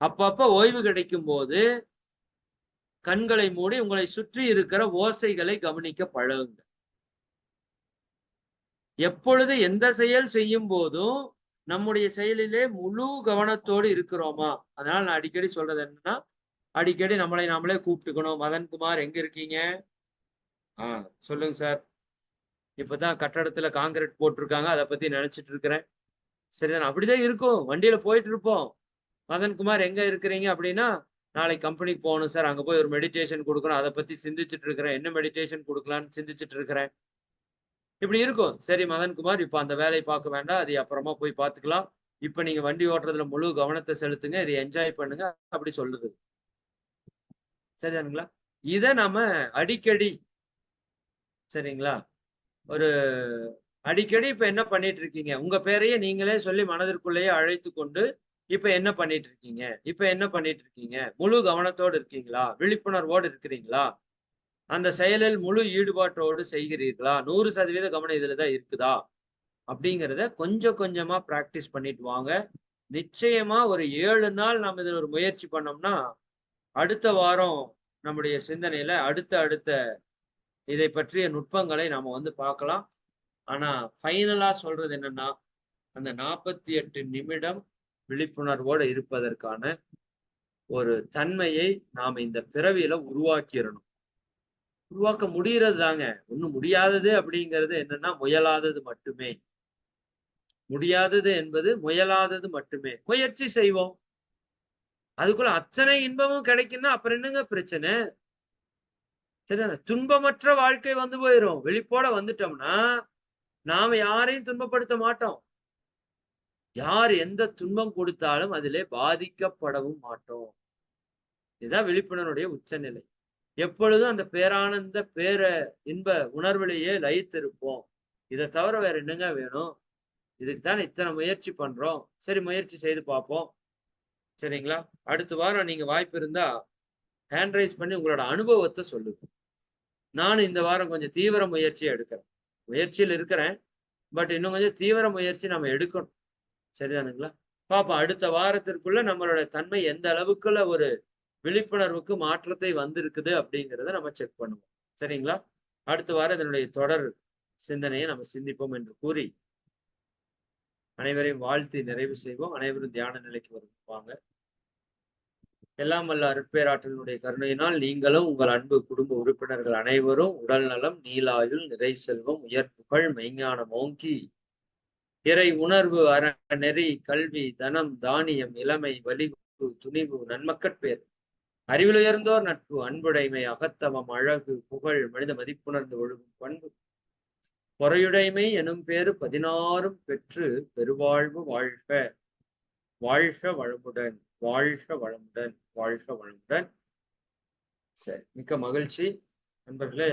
அப்பப்ப ஓய்வு கிடைக்கும்போது கண்களை மூடி உங்களை சுற்றி இருக்கிற ஓசைகளை கவனிக்க பழகுங்க. எப்பொழுது எந்த செயல் செய்யும் போதும் நம்முடைய செயலிலே முழு கவனத்தோடு இருக்கிறோமா? அதனால நான் அடிக்கடி சொல்றது என்னன்னா, அடிக்கடி நம்மளை நாமளே கூப்பிட்டுக்கணும். மதன்குமார் எங்க இருக்கீங்க? ஆ, சொல்லுங்க சார். இப்பதான் கட்டடத்துல கான்கிரீட் போட்டிருக்காங்க. அத பத்தி நினைச்சிட்டு இருக்கிறேன். சரிதானே? அப்படிதான் இருக்கும். வண்டியில போயிட்டு இருப்போம். மதன்குமார் எங்க இருக்கிறீங்க? அப்படின்னா, நாளைக்கு கம்பெனிக்கு போகணும் சார். அங்க போய் ஒரு மெடிடேஷன் குடுக்கணும். அத பத்தி சிந்திச்சுட்டு இருக்கிறேன். என்ன மெடிடேஷன் குடுக்கலாம்ன்னு சிந்திச்சுட்டு இருக்கிறேன். இப்படி இருக்கும். சரி மதன்குமார், இப்ப அந்த வேலைய பார்க்க வேண்டாம். அதை அப்புறமா போய் பார்த்துக்கலாம். இப்ப நீங்க வண்டி ஓட்டுறதுல முழு கவனத்த செலுத்துங்க. இத என்ஜாய் பண்ணுங்க. அப்படி சொல்லுது. சரிதானுங்களா? இத நாம அடிக்கடி சரிங்களா? ஒரு அடிக்கடி இப்ப என்ன பண்ணிட்டு இருக்கீங்க? உங்க பேரையே நீங்களே சொல்லி மனதிற்குள்ளேயே அழைத்துக் கொண்டு, இப்ப என்ன பண்ணிட்டு இருக்கீங்க? இப்ப என்ன பண்ணிட்டு இருக்கீங்க? முழு கவனத்தோடு இருக்கீங்களா? விழிப்புணர்வோடு இருக்கிறீங்களா? அந்த செயலில் முழு ஈடுபாட்டோடு செய்கிறீர்களா? 100% கவனம் இதுல தான் இருக்குதா? அப்படிங்கிறத கொஞ்சம் கொஞ்சமா பிராக்டிஸ் பண்ணிட்டு வாங்க. நிச்சயமா ஒரு 7 நாள் நம்ம இதுல ஒரு முயற்சி பண்ணோம்னா, அடுத்த வாரம் நம்முடைய சிந்தனையில அடுத்த அடுத்த இதை பற்றிய நுட்பங்களை நாம வந்து பார்க்கலாம். ஆனா ஃபைனலா சொல்றது என்னன்னா, அந்த 48 நிமிடம் விழிப்புணர்வோட இருப்பதற்கான ஒரு தன்மையை நாம இந்த பிறவியில உருவாக்கிறணும். உருவாக்க முடியறது தாங்க. ஒண்ணும் முடியாதது அப்படிங்கிறது என்னன்னா, முயலாதது மட்டுமே. முடியாதது என்பது முயலாதது மட்டுமே. முயற்சி செய்வோம். அதுக்குள்ள அத்தனை இன்பமும் கிடைக்கும்னா, அப்புறம் என்னங்க பிரச்சனை? சரிதானே? துன்பமற்ற வாழ்க்கை வந்து போயிரும். விழிப்போட வந்துட்டோம்னா, நாம யாரையும் துன்பப்படுத்த மாட்டோம். யார் எந்த துன்பம் கொடுத்தாலும் அதிலே பாதிக்கப்படவும் மாட்டோம். இதுதான் விழிப்புணர்வுடைய உச்சநிலை. எப்பொழுதும் அந்த பேரானந்த, இன்ப உணர்விலேயே லயித்திருப்போம். இத தவிர வேற என்னங்க வேணும்? இதுக்கு தானே இத்தன முயற்சி பண்றோம். சரி முயற்சி செய்து பார்ப்போம். சரிங்களா? அடுத்த வாரம் நீங்க வாய்ப்பு இருந்தா, ஹேண்ட் ரைஸ் பண்ணி உங்களோட அனுபவத்த சொல்லுங்க. நானும் இந்த வாரம் கொஞ்சம் தீவிர முயற்சிய எடுக்கிறேன். முயற்சியில இருக்கிறேன். பட் இன்னும் கொஞ்சம் தீவிர முயற்சி நம்ம எடுக்கணும். சரிதானுங்களா? பார்ப்போம். அடுத்த வாரத்திற்குள்ள நம்மளோட தன்மை எந்த அளவுக்குள்ள ஒரு விழிப்புணர்வுக்கு மாற்றத்தை வந்திருக்குது அப்படிங்கிறத நம்ம செக் பண்ணுவோம். சரிங்களா? அடுத்த வாரம் இதனுடைய தொடர் சிந்தனையை நம்ம சிந்திப்போம் என்று கூறி, அனைவரையும் வாழ்த்தி நிறைவு செய்வோம். அனைவரும் தியான நிலைக்கு வருவாங்க. எல்லாம் வல்ல அருட்பேராற்றலினுடைய கருணையினால் நீங்களும் உங்கள் அன்பு குடும்ப உறுப்பினர்கள் அனைவரும் உடல் நலம், நீலாயுள், நிறை செல்வம், உயர் புகழ், மெய்ஞானம் ஓங்கி, இறை உணர்வு, அறநெறி, கல்வி, தனம், தானியம், இளமை, வலிவு, துணிவு, நன்மக்கட்பேர், அறிவில் உயர்ந்தோர் நட்பு, அன்புடைமை, அகத்தவம், அழகு, புகழ், மனித மதிப்புணர்ந்து ஒழுகும் பண்பு, பொறையுடைமை எனும் பேறு 16 பெற்று பெருவாழ்வு வாழ்க. வாழ்க வளமுடன், வாழ்க வளமுடன், வாழ்க வளமுடன். சரி, மிக்க மகிழ்ச்சி நண்பர்களே.